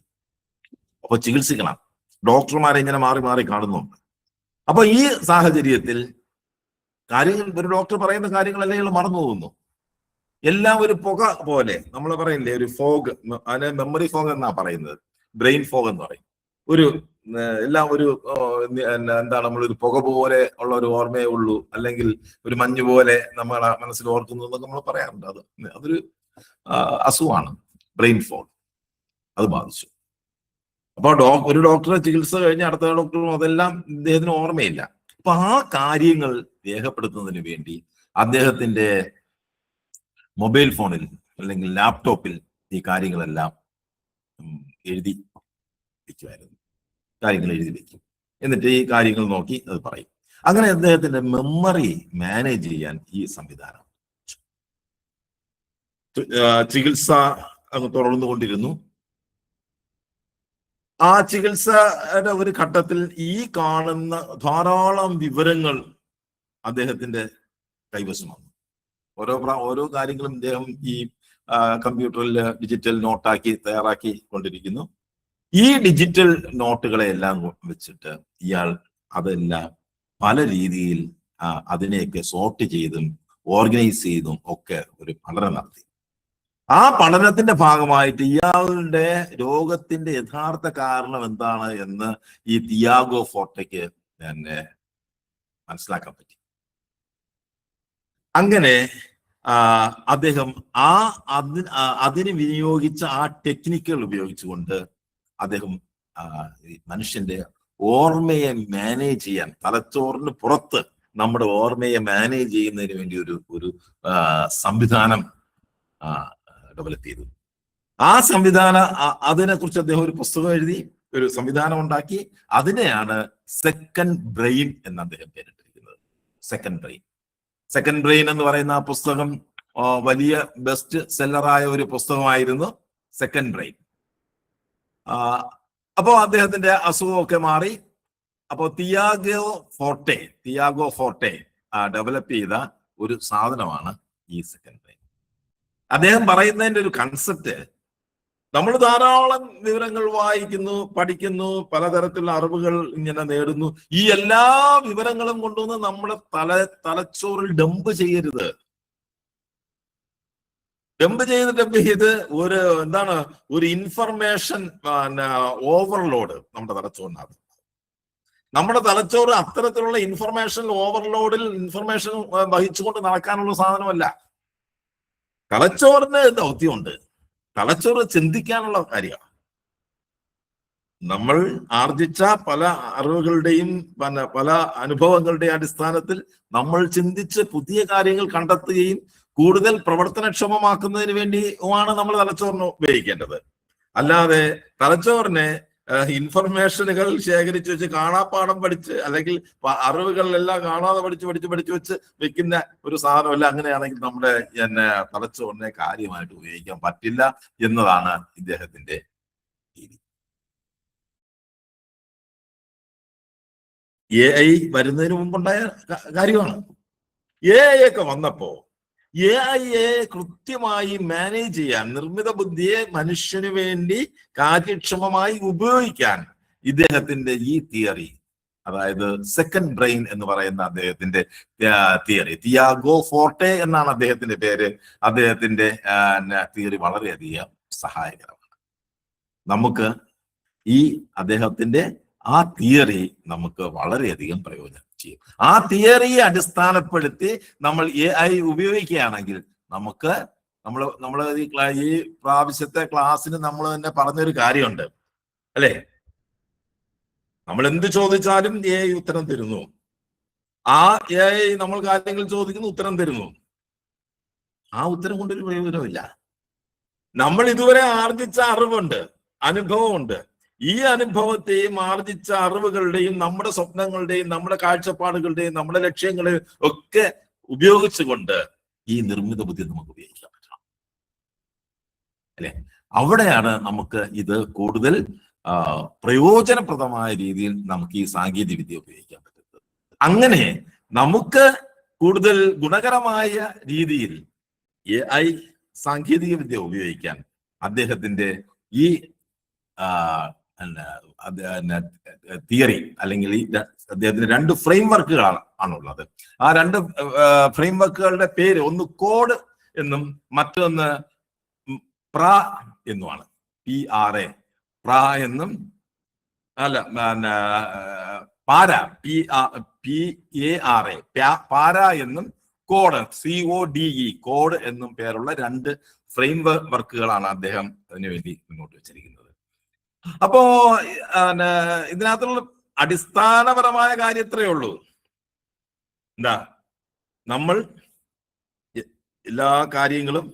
അപ്പൊ ചികിത്സിക്കണം. ഡോക്ടർമാരെ ഇങ്ങനെ മാറി മാറി കാണുന്നുണ്ട്. അപ്പൊ ഈ സാഹചര്യത്തിൽ കാര്യങ്ങൾ, ഒരു ഡോക്ടർ പറയുന്ന കാര്യങ്ങളെല്ലാം ഇയാൾ മറന്നു പോകുന്നു. എല്ലാം ഒരു പുക പോലെ, നമ്മൾ പറയില്ലേ ഒരു ഫോഗ്, അതിനെ മെമ്മറി ഫോഗ് എന്നാ പറയുന്നത്, ബ്രെയിൻ ഫോഗ് എന്ന് പറയും. എല്ലാം ഒരു എന്താണ്, നമ്മളൊരു പുക പോലെ ഉള്ള ഒരു ഓർമ്മയേ ഉള്ളൂ, അല്ലെങ്കിൽ ഒരു മഞ്ഞ് പോലെ നമ്മളെ മനസ്സിൽ ഓർക്കുന്നു എന്നൊക്കെ നമ്മൾ പറയാറുണ്ട്. അതൊരു അസുഖമാണ് ബ്രെയിൻ ഫോഗ്. അത് ബാധിച്ചു. അപ്പൊ ഒരു ഡോക്ടറെ ചികിത്സ കഴിഞ്ഞ് അടുത്ത ഡോക്ടറും അതെല്ലാം ഇദ്ദേഹത്തിന് ഓർമ്മയില്ല. അപ്പൊ ആ കാര്യങ്ങൾ രേഖപ്പെടുത്തുന്നതിന് വേണ്ടി അദ്ദേഹത്തിന്റെ മൊബൈൽ ഫോണിൽ അല്ലെങ്കിൽ ലാപ്ടോപ്പിൽ ഈ കാര്യങ്ങളെല്ലാം എഴുതി വെക്കുമായിരുന്നു. കാര്യങ്ങൾ എഴുതി വെക്കും, എന്നിട്ട് ഈ കാര്യങ്ങൾ നോക്കി അത് പറയും. അങ്ങനെ അദ്ദേഹത്തിന്റെ മെമ്മറി മാനേജ് ചെയ്യാൻ ഈ സംവിധാനം. ചികിത്സ അങ്ങ് തുടർന്നുകൊണ്ടിരുന്നു. ആ ചികിത്സയുടെ ഒരു ഘട്ടത്തിൽ ഈ കാണുന്ന ധാരാളം വിവരങ്ങൾ അദ്ദേഹത്തിന്റെ കൈവശം വന്നു. ഓരോ കാര്യങ്ങളും ഇദ്ദേഹം ഈ കമ്പ്യൂട്ടറിൽ ഡിജിറ്റൽ നോട്ടാക്കി തയ്യാറാക്കി കൊണ്ടിരിക്കുന്നു. ഈ ഡിജിറ്റൽ നോട്ടുകളെ എല്ലാം വെച്ചിട്ട് ഇയാൾ അതെല്ലാം പല രീതിയിൽ അതിനെയൊക്കെ സോർട്ട് ചെയ്തും ഓർഗനൈസ് ചെയ്തും ഒക്കെ ഒരു പഠനം നടത്തി. ആ പഠനത്തിന്റെ ഭാഗമായിട്ട് ഇയാളുടെ രോഗത്തിന്റെ യഥാർത്ഥ കാരണം എന്താണ് എന്ന് ഈ തിയാഗോ ഫോർട്ടെക്ക് തന്നെ മനസ്സിലാക്കാൻ പറ്റി. അങ്ങനെ അദ്ദേഹം അതിന് വിനിയോഗിച്ച ആ ടെക്നിക്കുകൾ ഉപയോഗിച്ചുകൊണ്ട് അദ്ദേഹം മനുഷ്യന്റെ ഓർമ്മയെ മാനേജ് ചെയ്യാൻ, തലച്ചോറിന് പുറത്ത് നമ്മുടെ ഓർമ്മയെ മാനേജ് ചെയ്യുന്നതിന് വേണ്ടി ഒരു സംവിധാനം ഡെവലപ്പ് ചെയ്തു. ആ സംവിധാനം, അതിനെക്കുറിച്ച് അദ്ദേഹം ഒരു പുസ്തകം എഴുതി, ഒരു സംവിധാനം ഉണ്ടാക്കി. അതിനെയാണ് സെക്കൻഡ് ബ്രെയിൻ എന്ന് അദ്ദേഹം പേരിട്ടിരിക്കുന്നത്. സെക്കൻഡ് ബ്രെയിൻ എന്ന് പറയുന്ന ആ പുസ്തകം വലിയ ബെസ്റ്റ് സെല്ലറായ ഒരു പുസ്തകമായിരുന്നു, സെക്കൻഡ് ബ്രെയിൻ. അപ്പോൾ അദ്ദേഹത്തിന്റെ അസുഖമൊക്കെ മാറി. അപ്പോൾ തിയാഗോ ഫോർട്ടെ ഡെവലപ്പ് ചെയ്ത ഒരു സാധനമാണ് ഈ സെക്കൻഡ് ബ്രെയിൻ. അദ്ദേഹം പറയുന്നതിന്റെ ഒരു കൺസെപ്റ്റ്, നമ്മൾ ധാരാളം വിവരങ്ങൾ വായിക്കുന്നു, പഠിക്കുന്നു, പലതരത്തിലുള്ള അറിവുകൾ ഇങ്ങനെ നേടുന്നു. ഈ എല്ലാ വിവരങ്ങളും കൊണ്ടുവന്ന് നമ്മുടെ തലച്ചോറിൽ ഡംപ് ചെയ്യരുത്. ഡംപ് ചെയ്ത് ഒരു ഇൻഫർമേഷൻ ഓവർലോഡ് നമ്മുടെ തലച്ചോറിനകത്ത്. നമ്മുടെ തലച്ചോറ് അത്തരത്തിലുള്ള ഇൻഫർമേഷൻ ഓവർലോഡിൽ ഇൻഫർമേഷൻ വഹിച്ചുകൊണ്ട് നടക്കാനുള്ള സാധനമല്ല. തലച്ചോറിന് ദൗത്യമുണ്ട്. തലച്ചോറ് ചിന്തിക്കാനുള്ള കാര്യമാണ്. നമ്മൾ ആർജിച്ച പല അറിവുകളുടെയും പല അനുഭവങ്ങളുടെയും അടിസ്ഥാനത്തിൽ നമ്മൾ ചിന്തിച്ച് പുതിയ കാര്യങ്ങൾ കണ്ടെത്തുകയും കൂടുതൽ പ്രവർത്തനക്ഷമമാക്കുന്നതിന് വേണ്ടിയുമാണ് നമ്മൾ തലച്ചോറിന് ഉപയോഗിക്കേണ്ടത്. അല്ലാതെ തലച്ചോറിനെ ഇൻഫർമേഷനുകൾ ശേഖരിച്ച് വെച്ച് കാണാപ്പാഠം പഠിച്ച് അല്ലെങ്കിൽ അറിവുകളെല്ലാം കാണാതെ പഠിച്ച് വെച്ച് വെക്കുന്ന ഒരു സാധനമല്ല. അങ്ങനെയാണെങ്കിൽ നമ്മുടെ തലച്ചോറിനെ കാര്യമായിട്ട് ഉപയോഗിക്കാൻ പറ്റില്ല എന്നതാണ് ഇദ്ദേഹത്തിന്റെ രീതി. AI വരുന്നതിന് മുമ്പുണ്ടായ കാര്യമാണ്. AI ഒക്കെ വന്നപ്പോ AI കൃത്യമായി മാനേജ് ചെയ്യാൻ, നിർമ്മിത ബുദ്ധിയെ മനുഷ്യന് വേണ്ടി കാര്യക്ഷമമായി ഉപയോഗിക്കാൻ ഇദ്ദേഹത്തിന്റെ ഈ തിയറി, അതായത് സെക്കൻഡ് ബ്രെയിൻ എന്ന് പറയുന്ന അദ്ദേഹത്തിന്റെ തിയറി, തിയാഗോ ഫോർട്ടെ എന്നാണ് അദ്ദേഹത്തിന്റെ പേര്, അദ്ദേഹത്തിന്റെ തിയറി വളരെയധികം സഹായകരമാണ്. നമുക്ക് ഈ അദ്ദേഹത്തിന്റെ ആ തിയറി നമുക്ക് വളരെയധികം പ്രയോജനം ചെയ്യും. ആ തിയറിയെ അടിസ്ഥാനപ്പെടുത്തി നമ്മൾ AI ഉപയോഗിക്കുകയാണെങ്കിൽ നമുക്ക് നമ്മൾ ഈ പ്രാവശ്യത്തെ ക്ലാസ്സിന് നമ്മൾ തന്നെ പറഞ്ഞൊരു കാര്യമുണ്ട് അല്ലെ, നമ്മൾ എന്ത് ചോദിച്ചാലും AI ഉത്തരം തരുന്നു. ആ AI നമ്മൾ കാര്യങ്ങൾ ചോദിക്കുന്നു, ഉത്തരം തരുന്നു. ആ ഉത്തരം കൊണ്ടൊരു പ്രയോജനമില്ല. നമ്മൾ ഇതുവരെ ആർജിച്ച അറിവുണ്ട്, അനുഭവമുണ്ട്. ഈ അനുഭവത്തെയും ആർജിച്ച അറിവുകളുടെയും നമ്മുടെ സ്വപ്നങ്ങളുടെയും നമ്മുടെ കാഴ്ചപ്പാടുകളുടെയും നമ്മുടെ ലക്ഷ്യങ്ങളെയും ഒക്കെ ഉപയോഗിച്ചുകൊണ്ട് ഈ നിർമ്മിത ബുദ്ധി നമുക്ക് ഉപയോഗിക്കാൻ പറ്റണം അല്ലെ. അവിടെയാണ് നമുക്ക് ഇത് കൂടുതൽ പ്രയോജനപ്രദമായ രീതിയിൽ നമുക്ക് ഈ സാങ്കേതിക വിദ്യ ഉപയോഗിക്കാൻ പറ്റുന്നത്. അങ്ങനെ നമുക്ക് കൂടുതൽ ഗുണകരമായ രീതിയിൽ AI സാങ്കേതിക വിദ്യ ഉപയോഗിക്കാൻ അദ്ദേഹത്തിന്റെ ഈ തിയറി അല്ലെങ്കിൽ ഈ അദ്ദേഹത്തിന് 2 ഫ്രെയിം വർക്കുകളാണുള്ളത്. ആ 2 ഫ്രെയിം വർക്കുകളുടെ പേര് ഒന്ന് കോഡ് എന്നും മറ്റൊന്ന് പ്ര എന്നുമാണ്. PRA പ്ര എന്നും പാര PARA പാര എന്നും കോഡ് CODE കോഡ് എന്നും പേരുള്ള 2 ഫ്രെയിം വർക്കുകളാണ് അദ്ദേഹം അതിനുവേണ്ടി മുന്നോട്ട് വെച്ചിരിക്കുന്നത്. അപ്പോ ഇതിനകത്തുള്ള അടിസ്ഥാനപരമായ കാര്യം ഇത്രയേ ഉള്ളൂ. എന്താ, നമ്മൾ എല്ലാ കാര്യങ്ങളും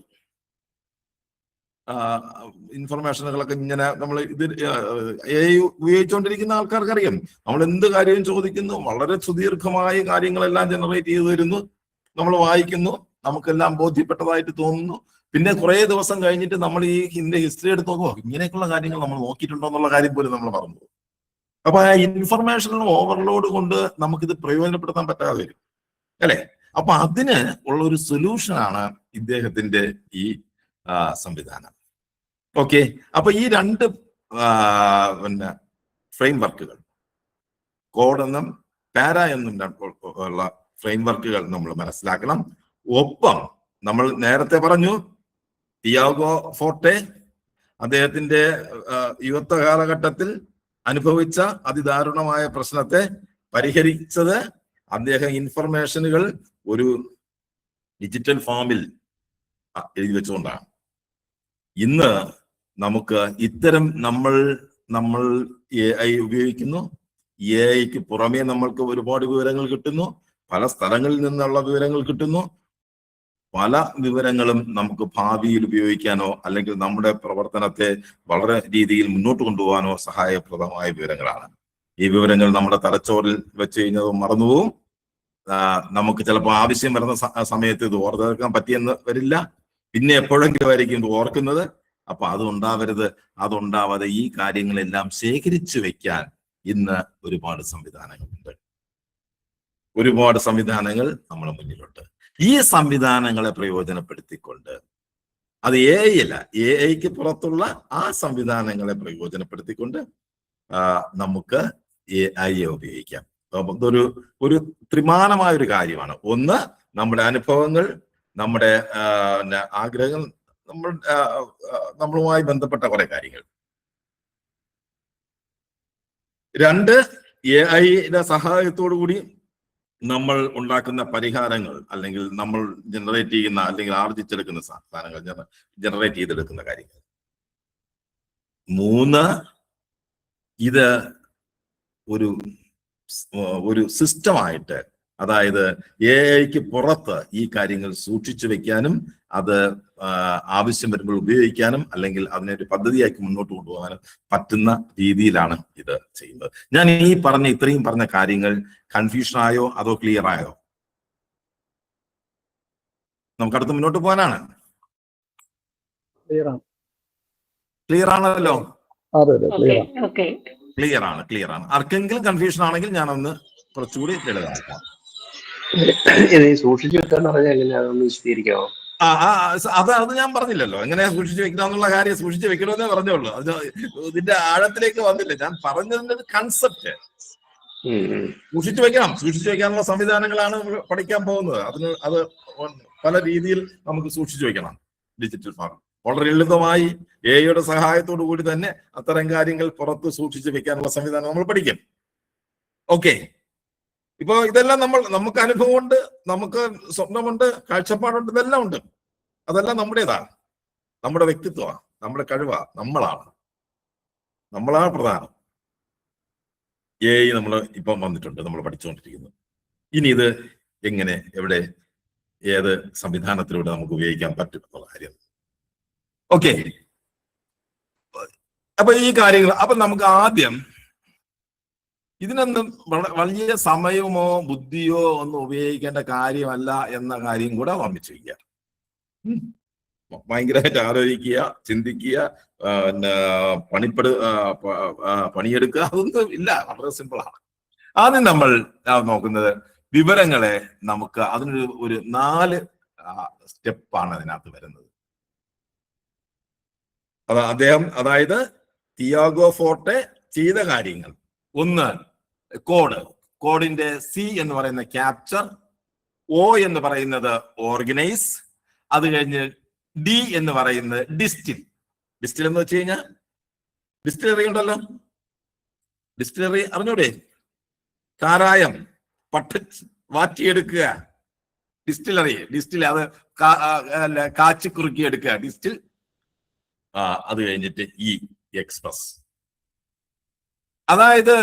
ഇൻഫർമേഷനുകളൊക്കെ ഇങ്ങനെ നമ്മൾ ഇത് AI ഉപയോഗിച്ചുകൊണ്ടിരിക്കുന്ന ആൾക്കാർക്ക് അറിയാം. നമ്മൾ എന്ത് കാര്യവും ചോദിക്കുന്നു, വളരെ സുദീർഘമായ കാര്യങ്ങളെല്ലാം ജനറേറ്റ് ചെയ്തു തരുന്നു, നമ്മൾ വായിക്കുന്നു, നമുക്കെല്ലാം ബോധ്യപ്പെട്ടതായിട്ട് തോന്നുന്നു. പിന്നെ കുറെ ദിവസം കഴിഞ്ഞിട്ട് നമ്മൾ ഈ ഹിസ്റ്ററി എടുത്ത് നോക്കുമോ, ഇങ്ങനെയൊക്കെയുള്ള കാര്യങ്ങൾ നമ്മൾ നോക്കിയിട്ടുണ്ടോ എന്നുള്ള കാര്യം പോലും നമ്മൾ മറന്നു. അപ്പൊ ആ ഇൻഫർമേഷൻ ഓവർലോഡ് കൊണ്ട് നമുക്കിത് പ്രയോജനപ്പെടുത്താൻ പറ്റാതെ വരും അല്ലെ. അപ്പൊ അതിന് ഉള്ള ഒരു സൊല്യൂഷനാണ് ഇദ്ദേഹത്തിന്റെ ഈ സംവിധാനം. ഓക്കെ, അപ്പൊ ഈ 2 ഫ്രെയിം വർക്കുകൾ, കോഡ് എന്നും പാര എന്നും ഉള്ള ഫ്രെയിം വർക്കുകൾ നമ്മൾ മനസ്സിലാക്കണം. ഒപ്പം നമ്മൾ നേരത്തെ പറഞ്ഞു തിയാഗോ ഫോർട്ടെ അദ്ദേഹത്തിന്റെ യുവത്വ കാലഘട്ടത്തിൽ അനുഭവിച്ച അതിദാരുണമായ പ്രശ്നത്തെ പരിഹരിച്ചത് അദ്ദേഹം ഇൻഫർമേഷനുകൾ ഒരു ഡിജിറ്റൽ ഫോമിൽ എഴുതി വെച്ചുകൊണ്ടാണ്. ഇന്ന് നമുക്ക് ഇത്തരം നമ്മൾ AI ഉപയോഗിക്കുന്നു. AIക്ക് പുറമേ നമ്മൾക്ക് ഒരുപാട് വിവരങ്ങൾ കിട്ടുന്നു, പല സ്ഥലങ്ങളിൽ നിന്നുള്ള വിവരങ്ങൾ കിട്ടുന്നു. പല വിവരങ്ങളും നമുക്ക് ഭാവിയിൽ ഉപയോഗിക്കാനോ അല്ലെങ്കിൽ നമ്മുടെ പ്രവർത്തനത്തെ വളരെ രീതിയിൽ മുന്നോട്ട് കൊണ്ടുപോകാനോ സഹായപ്രദമായ വിവരങ്ങളാണ്. ഈ വിവരങ്ങൾ നമ്മുടെ തലച്ചോറിൽ വെച്ച് കഴിഞ്ഞത് മറന്നുപോകും. നമുക്ക് ചിലപ്പോൾ ആവശ്യം വരുന്ന സമയത്ത് ഇത് ഓർത്തെടുക്കാൻ പറ്റിയെന്ന് വരില്ല. പിന്നെ എപ്പോഴെങ്കിലും ആയിരിക്കും ഇത് ഓർക്കുന്നത്. അപ്പൊ അതുണ്ടാവാതെ ഈ കാര്യങ്ങളെല്ലാം ശേഖരിച്ചു വെക്കാൻ ഇന്ന് ഒരുപാട് സംവിധാനങ്ങളുണ്ട്. ഒരുപാട് സംവിധാനങ്ങൾ നമ്മുടെ മുന്നിലുണ്ട്. ഈ സംവിധാനങ്ങളെ പ്രയോജനപ്പെടുത്തിക്കൊണ്ട്, അത് AI അല്ല, AI പുറത്തുള്ള ആ സംവിധാനങ്ങളെ പ്രയോജനപ്പെടുത്തിക്കൊണ്ട് നമുക്ക് AI ഉപയോഗിക്കാം. ഇതൊരു ത്രിമാനമായ ഒരു കാര്യമാണ്. ഒന്ന്, നമ്മുടെ അനുഭവങ്ങൾ, നമ്മുടെ ആഗ്രഹങ്ങൾ, നമ്മളുമായി ബന്ധപ്പെട്ട കുറെ കാര്യങ്ങൾ. രണ്ട്, AI-യുടെ സഹായത്തോടു കൂടി നമ്മൾ ഉണ്ടാക്കുന്ന പരിഹാരങ്ങൾ, അല്ലെങ്കിൽ നമ്മൾ ജനറേറ്റ് ചെയ്യുന്ന അല്ലെങ്കിൽ ആർജിച്ചെടുക്കുന്ന സാധനങ്ങൾ, ജനറേറ്റ് ചെയ്തെടുക്കുന്ന കാര്യങ്ങൾ. മൂന്ന്, ഇത് ഒരു സിസ്റ്റമായിട്ട്, അതായത് AI-ക്ക് പുറത്ത് ഈ കാര്യങ്ങൾ സൂക്ഷിച്ചു വെക്കാനും അത് ആവശ്യം വരുമ്പോൾ ഉപയോഗിക്കാനും അല്ലെങ്കിൽ അതിനെ ഒരു പദ്ധതിയാക്കി മുന്നോട്ട് കൊണ്ടുപോകാനും പറ്റുന്ന രീതിയിലാണ് ഇത് ചെയ്യുന്നത്. ഞാൻ ഇത്രയും പറഞ്ഞ കാര്യങ്ങൾ കൺഫ്യൂഷൻ ആയോ അതോ ക്ലിയർ ആയോ? നമുക്കടുത്ത് മുന്നോട്ട് പോകാനാണ്. ക്ലിയർ ആണല്ലോ? ക്ലിയർ ആണ്. ആർക്കെങ്കിലും കൺഫ്യൂഷൻ ആണെങ്കിൽ ഞാനൊന്ന് കുറച്ചുകൂടി ലളിതമാക്കാം. സൂക്ഷിച്ചു വെക്കാന്ന് പറഞ്ഞാൽ എങ്ങനെയാ, അതൊന്ന് വിശദീകരിക്കാമോ? അത് ഞാൻ പറഞ്ഞില്ലല്ലോ, എങ്ങനെയാ സൂക്ഷിച്ചു വെക്കാന്നുള്ള കാര്യം. സൂക്ഷിച്ചു വെക്കണമെന്നേ പറഞ്ഞോളൂ. അത് ഇതിന്റെ ആഴത്തിലേക്ക് വന്നില്ല. ഞാൻ പറഞ്ഞതിന്റെ കൺസെപ്റ്റ് സൂക്ഷിച്ചു വെക്കാനുള്ള സംവിധാനങ്ങളാണ് പഠിക്കാൻ പോകുന്നത്. അത് പല രീതിയിൽ നമുക്ക് സൂക്ഷിച്ചു വെക്കണം. ഡിജിറ്റൽ ഫാർം വളരെ ലളിതമായി AI-യുടെ സഹായത്തോടു കൂടി തന്നെ അത്തരം കാര്യങ്ങൾ പുറത്ത് സൂക്ഷിച്ചു വെക്കാനുള്ള സംവിധാനം നമ്മൾ പഠിക്കും. ഓക്കെ, ഇപ്പൊ ഇതെല്ലാം നമുക്ക് അനുഭവമുണ്ട്, നമുക്ക് സ്വപ്നമുണ്ട്, കാഴ്ചപ്പാടുണ്ട്, ഇതെല്ലാം ഉണ്ട്. അതെല്ലാം നമ്മുടേതാണ്, നമ്മുടെ വ്യക്തിത്വമാണ്, നമ്മുടെ കഴിവാണ്, നമ്മളാണ് പ്രധാനം. AI നമ്മൾ ഇപ്പം വന്നിട്ടുണ്ട്, നമ്മൾ പഠിച്ചുകൊണ്ടിരിക്കുന്നു. ഇനി ഇത് എങ്ങനെ, എവിടെ, ഏത് സംവിധാനത്തിലൂടെ നമുക്ക് ഉപയോഗിക്കാൻ പറ്റും എന്നുള്ള കാര്യം. ഓക്കെ, അപ്പൊ ഈ കാര്യങ്ങൾ, അപ്പൊ നമുക്ക് ആദ്യം ഇതിനൊന്നും വലിയ സമയമോ ബുദ്ധിയോ ഒന്നും ഉപയോഗിക്കേണ്ട കാര്യമല്ല എന്ന കാര്യം കൂടെ ഓർമ്മിച്ചു വയ്ക്കുക. ഭയങ്കരമായിട്ട് ആലോചിക്കുക, ചിന്തിക്കുക, പണിയെടുക്കുക, അതൊന്നും ഇല്ല. വളരെ സിമ്പിളാണ്. ആദ്യം നമ്മൾ നോക്കുന്നത് വിവരങ്ങളെ നമുക്ക് അതിനൊരു 4 സ്റ്റെപ്പാണ് അതിനകത്ത് വരുന്നത്. അതായത് തിയാഗോ ഫോർട്ടെ ചെയ്ത കാര്യങ്ങൾ. ഒന്ന്, കോഡിന്റെ C എന്ന് പറയുന്ന ക്യാപ്ചർ, O എന്ന് പറയുന്നത് ഓർഗനൈസ്, അത് കഴിഞ്ഞ് D എന്ന് പറയുന്നത് ഡിസ്റ്റിൽ എന്ന് വെച്ച് കഴിഞ്ഞാൽ ഡിസ്റ്റിലറി ഉണ്ടല്ലോ, ഡിസ്റ്റിലറി അറിഞ്ഞൂടെ? കാരായം വാറ്റിയെടുക്കുക, ഡിസ്റ്റിൽ അത് കാച്ചി കുറുക്കി എടുക്കുക, ഡിസ്റ്റിൽ. അത് കഴിഞ്ഞിട്ട് എക്സ്പ്രസ്. അതായത്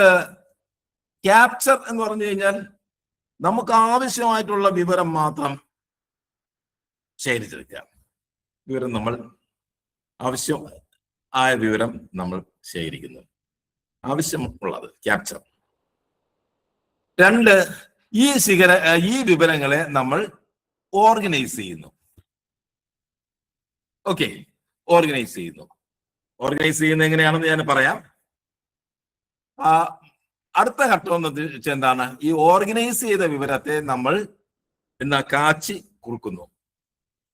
ക്യാപ്ചർ എന്ന് പറഞ്ഞു കഴിഞ്ഞാൽ നമുക്ക് ആവശ്യമായിട്ടുള്ള വിവരം മാത്രം ശേഖരിച്ചെടുക്കുക. ആയ വിവരം നമ്മൾ ശേഖരിക്കുന്നു, ആവശ്യമുള്ളത് ക്യാപ്ചർ. 2, ഈ വിവരങ്ങളെ നമ്മൾ ഓർഗനൈസ് ചെയ്യുന്നു. ഓക്കെ, ഓർഗനൈസ് ചെയ്യുന്നത് എങ്ങനെയാണെന്ന് ഞാൻ പറയാം. അടുത്ത ഘട്ടം എന്ന് വെച്ചാൽ എന്താണ്? ഈ ഓർഗനൈസ് ചെയ്ത വിവരത്തെ നമ്മൾ കാച്ചി കുറുക്കുന്നു.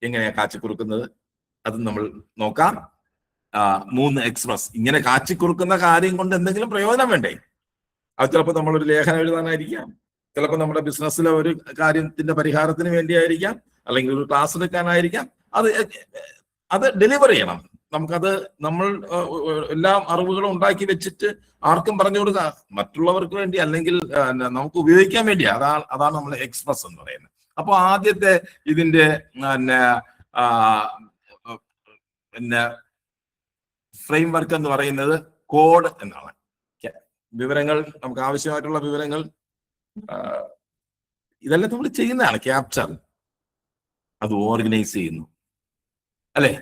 എങ്ങനെയാ കാച്ചി കുറുക്കുന്നത് അത് നമ്മൾ നോക്കാം. 3, എക്സ്പ്രസ്. ഇങ്ങനെ കാച്ചി കുറുക്കുന്ന കാര്യം കൊണ്ട് എന്തെങ്കിലും പ്രയോജനം വേണ്ടേ? അത് ചിലപ്പോൾ നമ്മളൊരു ലേഖനം എഴുതാനായിരിക്കാം, ചിലപ്പോൾ നമ്മുടെ ബിസിനസ്സിലെ ഒരു കാര്യത്തിന്റെ പരിഹാരത്തിന് വേണ്ടിയായിരിക്കാം, അല്ലെങ്കിൽ ഒരു ക്ലാസ് എടുക്കാനായിരിക്കാം. അത് ഡെലിവർ ചെയ്യണം. നമുക്കത് നമ്മൾ എല്ലാ അറിവുകളും ഉണ്ടാക്കി വെച്ചിട്ട് ആർക്കും പറഞ്ഞു കൊടുക്കുക, മറ്റുള്ളവർക്ക് വേണ്ടി അല്ലെങ്കിൽ നമുക്ക് ഉപയോഗിക്കാൻ വേണ്ടി. അതാണ് നമ്മൾ എക്സ്പ്രസ് എന്ന് പറയുന്നത്. അപ്പൊ ആദ്യത്തെ ഇതിന്റെ ഫ്രെയിം വർക്ക് എന്ന് പറയുന്നത് കോഡ് എന്നാണ്. വിവരങ്ങൾ, നമുക്ക് ആവശ്യമായിട്ടുള്ള വിവരങ്ങൾ, ഇതെല്ലാം നമ്മൾ ചെയ്യുന്നതാണ്. ക്യാപ്ചർ, അത് ഓർഗനൈസ് ചെയ്യുന്നു, അല്ലെ?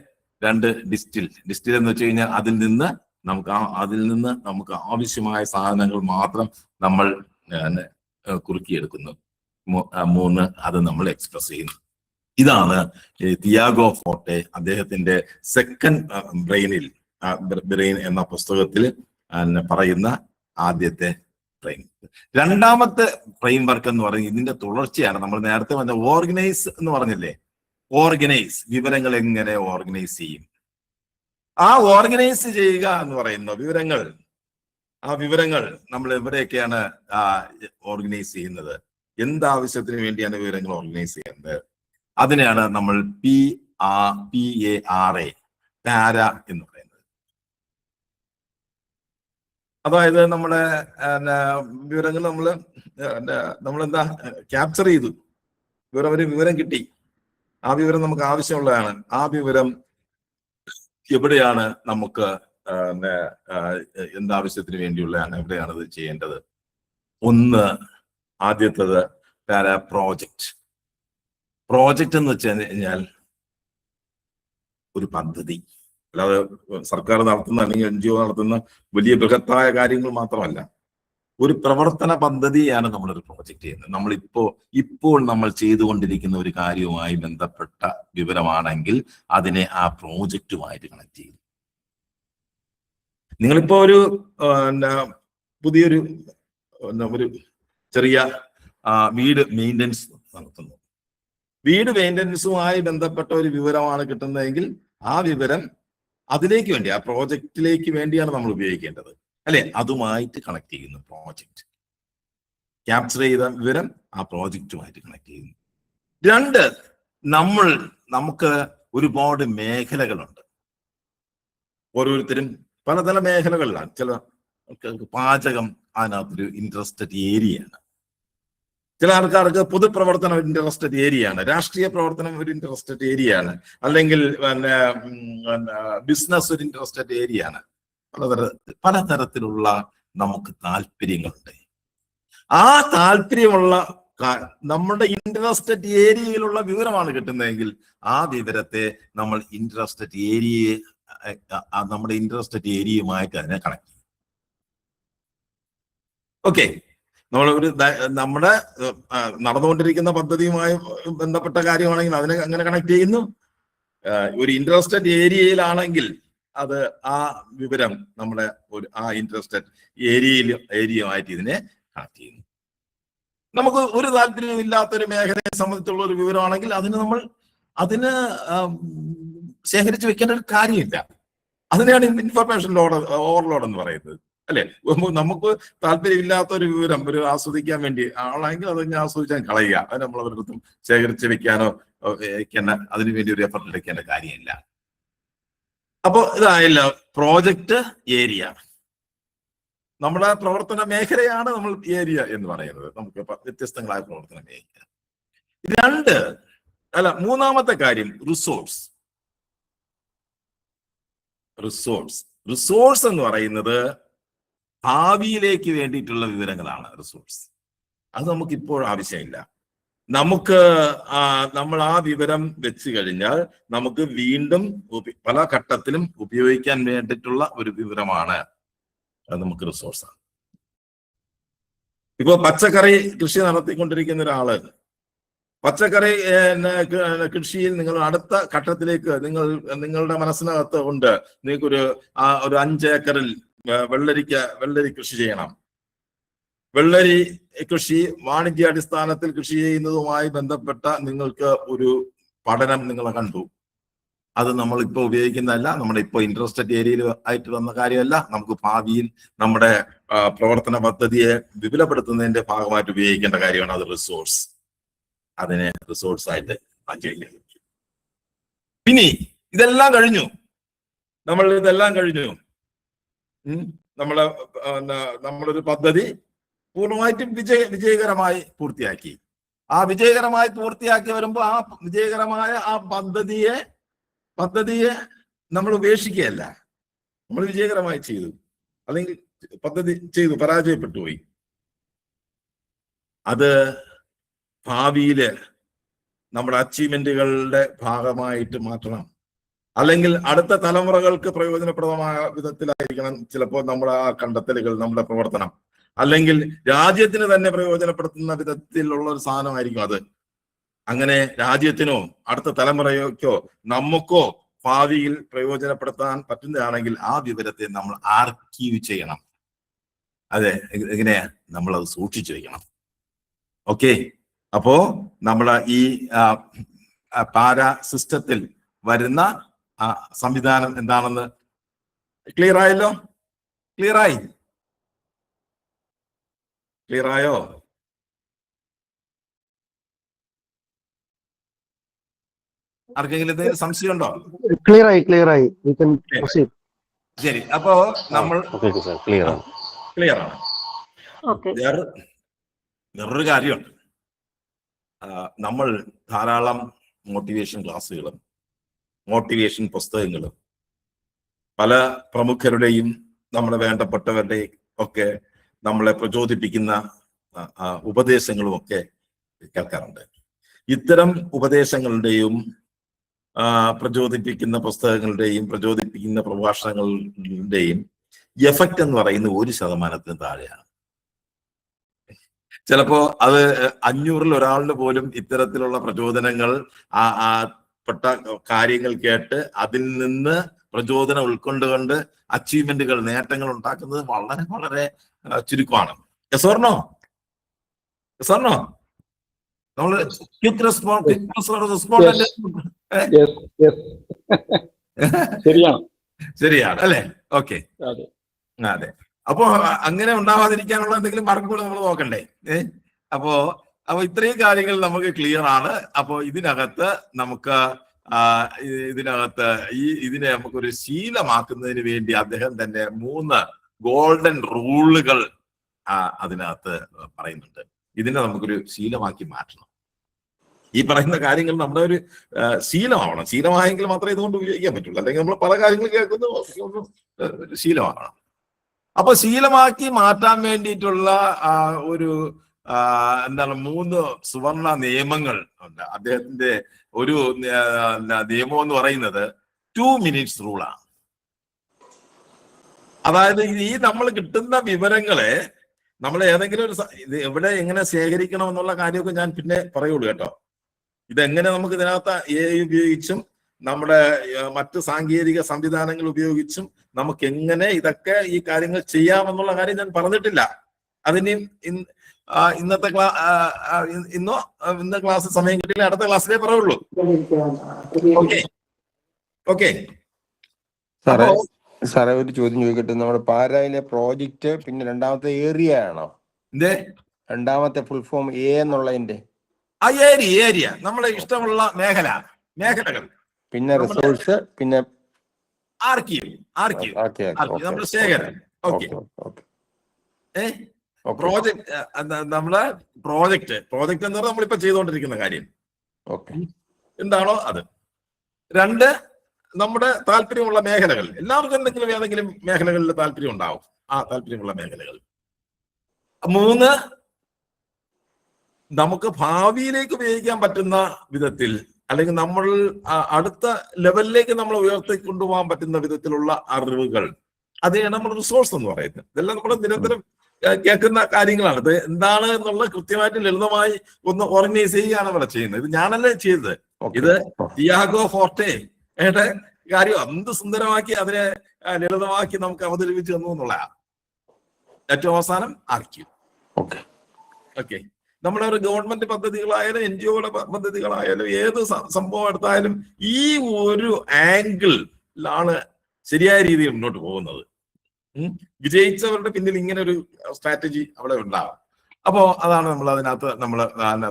2, ഡിസ്റ്റിൽ എന്ന് വെച്ച് കഴിഞ്ഞാൽ അതിൽ നിന്ന് നമുക്ക് ആവശ്യമായ സാധനങ്ങൾ മാത്രം നമ്മൾ കുറുക്കിയെടുക്കുന്നു. 3, അത് നമ്മൾ എക്സ്പ്രസ് ചെയ്യുന്നു. ഇതാണ് തിയാഗോ ഫോർട്ടെ അദ്ദേഹത്തിന്റെ സെക്കൻഡ് ബ്രെയിൻ എന്ന പുസ്തകത്തിൽ പറയുന്ന ആദ്യത്തെ ഫ്രെയിംവർക്ക്. രണ്ടാമത്തെ ഫ്രെയിംവർക്ക് എന്ന് പറയുന്നത് ഇതിന്റെ തുടർച്ചയാണ്. നമ്മൾ നേരത്തെ പറഞ്ഞ ഓർഗനൈസ് എന്ന് പറഞ്ഞില്ലേ, ഓർഗനൈസ്, വിവരങ്ങൾ എങ്ങനെ ഓർഗനൈസ് ചെയ്യും. ആ ഓർഗനൈസ് ചെയ്യുക എന്ന് പറയുന്ന വിവരങ്ങൾ, ആ വിവരങ്ങൾ നമ്മൾ എവിടെയൊക്കെയാണ് ഓർഗനൈസ് ചെയ്യുന്നത്, എന്താവശ്യത്തിന് വേണ്ടിയാണ് വിവരങ്ങൾ ഓർഗനൈസ് ചെയ്യുന്നത്, അതിനെയാണ് നമ്മൾ PARA പാര എന്ന് പറയുന്നത്. അതായത് നമ്മുടെ വിവരങ്ങൾ നമ്മളെന്താ ക്യാപ്ചർ ചെയ്തു, ഒരു വിവരം കിട്ടി, ആ വിവരം നമുക്ക് ആവശ്യമുള്ളതാണ്. ആ വിവരം എവിടെയാണ് നമുക്ക് എന്താവശ്യത്തിന് വേണ്ടിയുള്ളതാണ്, എവിടെയാണ് ഇത് ചെയ്യേണ്ടത്. ആദ്യത്തത് പ്രോജക്റ്റ്. പ്രോജക്റ്റ് എന്ന് വെച്ച് കഴിഞ്ഞാൽ ഒരു പദ്ധതി, അല്ലാതെ സർക്കാർ നടത്തുന്ന അല്ലെങ്കിൽ NGO നടത്തുന്ന വലിയ ബൃഹത്തായ കാര്യങ്ങൾ മാത്രമല്ല, ഒരു പ്രവർത്തന പദ്ധതിയാണ് നമ്മളൊരു പ്രോജക്റ്റ് ചെയ്യുന്നത്. ഇപ്പോൾ നമ്മൾ ചെയ്തുകൊണ്ടിരിക്കുന്ന ഒരു കാര്യവുമായി ബന്ധപ്പെട്ട വിവരമാണെങ്കിൽ അതിനെ ആ പ്രോജക്റ്റുമായിട്ട് കണക്ട് ചെയ്യും. നിങ്ങളിപ്പോ ഒരു പുതിയൊരു ചെറിയ വീട് മെയിൻ്റനൻസ് നടത്തുന്നു. വീട് മെയിൻ്റനൻസുമായി ബന്ധപ്പെട്ട ഒരു വിവരമാണ് കിട്ടുന്നതെങ്കിൽ ആ വിവരം അതിലേക്ക് വേണ്ടി, ആ പ്രോജക്റ്റിലേക്ക് വേണ്ടിയാണ് നമ്മൾ ഉപയോഗിക്കേണ്ടത്, അല്ലെ? അതുമായിട്ട് കണക്ട് ചെയ്യുന്നു പ്രോജക്റ്റ്. ക്യാപ്ചർ ചെയ്ത വിവരം ആ പ്രോജക്റ്റുമായിട്ട് കണക്ട് ചെയ്യുന്നു. 2, നമുക്ക് ഒരുപാട് മേഖലകളുണ്ട്. ഓരോരുത്തരും പലതരം മേഖലകളിലാണ്. ചില പാചകം അതിനകത്തൊരു ഇൻട്രസ്റ്റഡ് ഏരിയയാണ്, ചില ആൾക്കാർക്ക് പൊതുപ്രവർത്തനം ഇൻട്രസ്റ്റഡ് ഏരിയയാണ്, രാഷ്ട്രീയ പ്രവർത്തനം ഒരു ഇൻട്രസ്റ്റഡ് ഏരിയയാണ്, അല്ലെങ്കിൽ ബിസിനസ് ഒരു ഇൻട്രസ്റ്റഡ് ഏരിയയാണ്. പലതരത്തിലുള്ള നമുക്ക് താല്പര്യങ്ങളുണ്ട്. ആ താല്പര്യമുള്ള നമ്മുടെ ഇൻട്രസ്റ്റഡ് ഏരിയയിലുള്ള വിവരമാണ് കിട്ടുന്നതെങ്കിൽ ആ വിവരത്തെ നമ്മൾ നമ്മുടെ ഇൻട്രസ്റ്റഡ് ഏരിയയുമായിട്ട് അതിനെ കണക്ട് ചെയ്യും. ഓക്കെ, നമ്മുടെ നടന്നുകൊണ്ടിരിക്കുന്ന പദ്ധതിയുമായി ബന്ധപ്പെട്ട കാര്യമാണെങ്കിൽ അതിനെ അങ്ങനെ കണക്ട് ചെയ്യുന്നു. ഒരു ഇൻട്രസ്റ്റഡ് ഏരിയയിലാണെങ്കിൽ അത് ആ വിവരം നമ്മുടെ ആ ഇൻട്രസ്റ്റഡ് ഏരിയയുമായിട്ട് ഇതിനെ കണക്ട് ചെയ്യുന്നു. നമുക്ക് ഒരു താല്പര്യം ഇല്ലാത്തൊരു മേഖലയെ സംബന്ധിച്ചുള്ള ഒരു വിവരമാണെങ്കിൽ അതിന് ശേഖരിച്ചു വെക്കേണ്ട ഒരു കാര്യമില്ല. അതിനെയാണ് ഇൻഫർമേഷൻ ഓവർലോഡ് എന്ന് പറയുന്നത്, അല്ലെ? നമുക്ക് താല്പര്യമില്ലാത്ത ഒരു വിവരം ഒരു ആസ്വദിക്കാൻ വേണ്ടി ആളാണെങ്കിൽ അത് ഞാൻ ആസ്വദിച്ചാൽ കളയുക. അത് നമ്മൾ അവരുടെ ശേഖരിച്ച് വെക്കാനോ അതിനു വേണ്ടി ഒരു എഫർട്ട് എടുക്കേണ്ട കാര്യമില്ല. അപ്പോ ഇതായില്ല പ്രോജക്റ്റ് ഏരിയ. നമ്മുടെ പ്രവർത്തന മേഖലയാണ് നമ്മൾ ഏരിയ എന്ന് പറയുന്നത്. നമുക്ക് വ്യത്യസ്തങ്ങളായ പ്രവർത്തന മേഖല. 2, മൂന്നാമത്തെ കാര്യം റിസോഴ്സ് എന്ന് പറയുന്നത് ഭാവിയിലേക്ക് വേണ്ടിയിട്ടുള്ള വിവരങ്ങളാണ്. റിസോഴ്സ് അത് നമുക്ക് ഇപ്പോൾ ആവശ്യമില്ല. നമ്മൾ ആ വിവരം വെച്ച് കഴിഞ്ഞാൽ നമുക്ക് വീണ്ടും പല ഘട്ടത്തിലും ഉപയോഗിക്കാൻ വേണ്ടിയിട്ടുള്ള ഒരു വിവരമാണ്. അത് നമുക്ക് റിസോഴ്സാണ്. ഇപ്പൊ പച്ചക്കറി കൃഷി നടത്തിക്കൊണ്ടിരിക്കുന്ന ഒരാള്, പച്ചക്കറി കൃഷിയിൽ നിങ്ങൾ അടുത്ത ഘട്ടത്തിലേക്ക് നിങ്ങളുടെ മനസ്സിനകത്ത് ഉണ്ട്, നിങ്ങൾക്കൊരു 5 ഏക്കറിൽ വെള്ളരി കൃഷി ചെയ്യണം. വെള്ളരി കൃഷി വാണിജ്യാടിസ്ഥാനത്തിൽ കൃഷി ചെയ്യുന്നതുമായി ബന്ധപ്പെട്ട നിങ്ങൾക്ക് ഒരു പഠനം നിങ്ങളെ കണ്ടു. അത് നമ്മൾ ഇപ്പോൾ ഉപയോഗിക്കുന്നതല്ല, നമ്മുടെ ഇപ്പോൾ ഇൻട്രസ്റ്റഡ് ഏരിയയിൽ ആയിട്ട് വന്ന കാര്യമല്ല. നമുക്ക് ഭാവിയിൽ നമ്മുടെ പ്രവർത്തന പദ്ധതിയെ വിപുലപ്പെടുത്തുന്നതിന്റെ ഭാഗമായിട്ട് ഉപയോഗിക്കേണ്ട കാര്യമാണ്. അത് റിസോഴ്സ്. അതിനെ റിസോഴ്സ് ആയിട്ട് മാറ്റിവെക്കാം. ഇനി ഇതെല്ലാം കഴിഞ്ഞു, നമ്മളൊരു പദ്ധതി പൂർണ്ണമായിട്ടും വിജയകരമായി പൂർത്തിയാക്കി. ആ വിജയകരമായി പൂർത്തിയാക്കി വരുമ്പോൾ ആ വിജയകരമായ ആ പദ്ധതിയെ നമ്മൾ ഉപേക്ഷിക്കുകയല്ല. നമ്മൾ വിജയകരമായി ചെയ്തു, അല്ലെങ്കിൽ പദ്ധതി ചെയ്തു, പരാജയപ്പെട്ടു പോയി. അത് ഭാവിയില് നമ്മുടെ അച്ചീവ്മെന്റുകളുടെ ഭാഗമായിട്ട് മാറ്റണം. അല്ലെങ്കിൽ അടുത്ത തലമുറകൾക്ക് പ്രയോജനപ്രദമായ വിധത്തിലായിരിക്കണം ചിലപ്പോൾ നമ്മുടെ ആ കണ്ടെത്തലുകൾ, നമ്മുടെ പ്രവർത്തനം. അല്ലെങ്കിൽ രാജ്യത്തിന് തന്നെ പ്രയോജനപ്പെടുത്തുന്ന വിധത്തിലുള്ള ഒരു സാധനമായിരിക്കും അത്. അങ്ങനെ രാജ്യത്തിനോ അടുത്ത തലമുറയ്ക്കോ നമുക്കോ ഭാവിയിൽ പ്രയോജനപ്പെടുത്താൻ പറ്റുന്നതാണെങ്കിൽ ആ വിവരത്തെ നമ്മൾ ആർക്കീവ് ചെയ്യണം. അതെ, എങ്ങനെയാ നമ്മളത് സൂക്ഷിച്ചു വെക്കണം. ഓക്കെ, അപ്പോ നമ്മള് ഈ പാരാ സിസ്റ്റത്തിൽ വരുന്ന സംവിധാനം എന്താണെന്ന് ക്ലിയർ ആയല്ലോ? ക്ലിയർ ആയോ? ആർക്കെങ്കിലും എന്തെങ്കിലും സംശയമുണ്ടോ? ക്ലിയർ ആയി. ശരി, അപ്പോ നമ്മൾ ക്ലിയർ ആണ്. വേറൊരു കാര്യമുണ്ട്. നമ്മൾ ധാരാളം മോട്ടിവേഷൻ ക്ലാസ്സുകളും മോട്ടിവേഷൻ പുസ്തകങ്ങളും പല പ്രമുഖരുടെയും നമ്മുടെ വേണ്ടപ്പെട്ടവരുടെയും ഒക്കെ നമ്മളെ പ്രചോദിപ്പിക്കുന്ന ഉപദേശങ്ങളും ഒക്കെ കേൾക്കാറുണ്ട്. ഇത്തരം ഉപദേശങ്ങളുടെയും പ്രചോദിപ്പിക്കുന്ന പുസ്തകങ്ങളുടെയും പ്രചോദിപ്പിക്കുന്ന പ്രഭാഷണങ്ങളുടെയും എഫക്റ്റ് എന്ന് പറയുന്നത് 1% താഴെയാണ്. ചിലപ്പോ അത് 500-ൽ ഒരാളിന് പോലും ഇത്തരത്തിലുള്ള പ്രചോദനങ്ങൾ പെട്ട കാര്യങ്ങൾ കേട്ട് അതിൽ നിന്ന് പ്രചോദനം ഉൾക്കൊണ്ടുകൊണ്ട് അച്ചീവ്മെന്റുകൾ, നേട്ടങ്ങൾ ഉണ്ടാക്കുന്നത് വളരെ വളരെ ചുരുക്കമാണ്. Yes or no? നമ്മള് ശരിയാണ് അല്ലേ? ഓക്കെ, അതെ. അപ്പോ അങ്ങനെ ഉണ്ടാവാതിരിക്കാനുള്ള എന്തെങ്കിലും മാർഗങ്ങൾ നമ്മൾ നോക്കണ്ടേ? അപ്പോ ഇത്രയും കാര്യങ്ങൾ നമുക്ക് ക്ലിയർ ആണ്. അപ്പോ ഇതിനകത്ത് ഇതിനെ നമുക്കൊരു ശീലമാക്കുന്നതിന് വേണ്ടി അദ്ദേഹം തന്നെ 3 ഗോൾഡൻ റൂളുകൾ അതിനകത്ത് പറയുന്നുണ്ട്. ഇതിനെ നമുക്കൊരു ശീലമാക്കി മാറ്റണം. ഈ പറയുന്ന കാര്യങ്ങൾ നമ്മുടെ ഒരു ശീലമാവണം. ശീലമായെങ്കിൽ മാത്രമേ ഇതുകൊണ്ട് ഉപയോഗിക്കാൻ പറ്റുള്ളൂ. അല്ലെങ്കിൽ നമ്മൾ പല കാര്യങ്ങൾ കേൾക്കുന്നത് ശീലമാവണം. അപ്പൊ ശീലമാക്കി മാറ്റാൻ വേണ്ടിയിട്ടുള്ള ഒരു 3 സുവർണ നിയമങ്ങൾ ഉണ്ട്. അദ്ദേഹത്തിന്റെ ഒരു നിയമം എന്ന് പറയുന്നത് 2 minutes റൂളാണ്. അതായത് ഈ നമ്മൾ കിട്ടുന്ന വിവരങ്ങളെ നമ്മൾ ഏതെങ്കിലും ഇത് എവിടെ എങ്ങനെ ശേഖരിക്കണം എന്നുള്ള കാര്യമൊക്കെ ഞാൻ പിന്നെ പറയുള്ളൂ കേട്ടോ. ഇതെങ്ങനെ നമുക്ക് ഇതിനകത്ത് AI ഉപയോഗിച്ചും നമ്മുടെ മറ്റ് സാങ്കേതിക സംവിധാനങ്ങൾ ഉപയോഗിച്ചും നമുക്ക് എങ്ങനെ ഇതൊക്കെ ഈ കാര്യങ്ങൾ ചെയ്യാമെന്നുള്ള കാര്യം ഞാൻ പറഞ്ഞിട്ടില്ല. അതിനെയും ഇന്ന് ക്ലാസ് സമയം കിട്ടിയില്ല, അടുത്ത ക്ലാസ്സിലേ പറയുള്ളൂ. ഓക്കെ സാറേ, ഒരു ചോദ്യം ചോദിക്കട്ടെ. നമ്മുടെ പാരായിലെ പ്രോജക്റ്റ് പിന്നെ രണ്ടാമത്തെ ഏരിയ ആണോ? രണ്ടാമത്തെ ഫുൾ ഫോം എ എന്നുള്ളതിന്റെ ഏരിയ നമ്മളെ ഇഷ്ടമുള്ള മേഖലകൾ, പിന്നെ റിസോഴ്സ്, പിന്നെ ആർക്കീവ് നമ്മുടെ ശേഖരം. ഓക്കെ, നമ്മളെ പ്രോജക്റ്റ് എന്ന് പറഞ്ഞാൽ നമ്മളിപ്പോ ചെയ്തുകൊണ്ടിരിക്കുന്ന കാര്യം എന്താണോ അത്. 2 നമ്മുടെ താല്പര്യമുള്ള മേഖലകൾ. എല്ലാവർക്കും ഏതെങ്കിലും മേഖലകളിൽ താല്പര്യം ഉണ്ടാവും, ആ താല്പര്യമുള്ള മേഖലകൾ. 3 നമുക്ക് ഭാവിയിലേക്ക് ഉപയോഗിക്കാൻ പറ്റുന്ന വിധത്തിൽ, അല്ലെങ്കിൽ നമ്മൾ അടുത്ത ലെവലിലേക്ക് നമ്മൾ ഉയർത്തിക്കൊണ്ടുപോകാൻ പറ്റുന്ന വിധത്തിലുള്ള അറിവുകൾ. അതാണ് നമ്മൾ റിസോഴ്സ് എന്ന് പറയുന്നത്. ഇതെല്ലാം നമ്മൾ നിരന്തരം കേൾക്കുന്ന കാര്യങ്ങളാണ്. ഇത് എന്താണ് എന്നുള്ള കൃത്യമായിട്ട് ലളിതമായി ഒന്ന് ഓർഗനൈസ് ചെയ്യുകയാണ് ഇവിടെ ചെയ്യുന്നത്. ഇത് ഞാനല്ലേ ചെയ്തത്. ഇത് തിയാഗോ ഫോർട്ടേയുടെ കാര്യം എന്ത് സുന്ദരമാക്കി അതിനെ ലളിതമാക്കി നമുക്ക് അവതരിപ്പിച്ചു തന്നു എന്നുള്ളതാണ്. ഏറ്റവും അവസാനം ആർക്കീവ്. ഓക്കെ, നമ്മുടെ ഒരു ഗവൺമെന്റ് പദ്ധതികളായാലും NGOയുടെ പദ്ധതികളായാലും ഏത് സംഭവം എടുത്താലും ഈ ഒരു ആംഗിളിലാണ് ശരിയായ രീതിയിൽ മുന്നോട്ട് പോകുന്നത്. വിജയിച്ചവരുടെ പിന്നിൽ ഇങ്ങനെ ഒരു സ്ട്രാറ്റജി അവിടെ ഉണ്ടാവും. അപ്പോ അതാണ് നമ്മൾ അതിനകത്ത് നമ്മൾ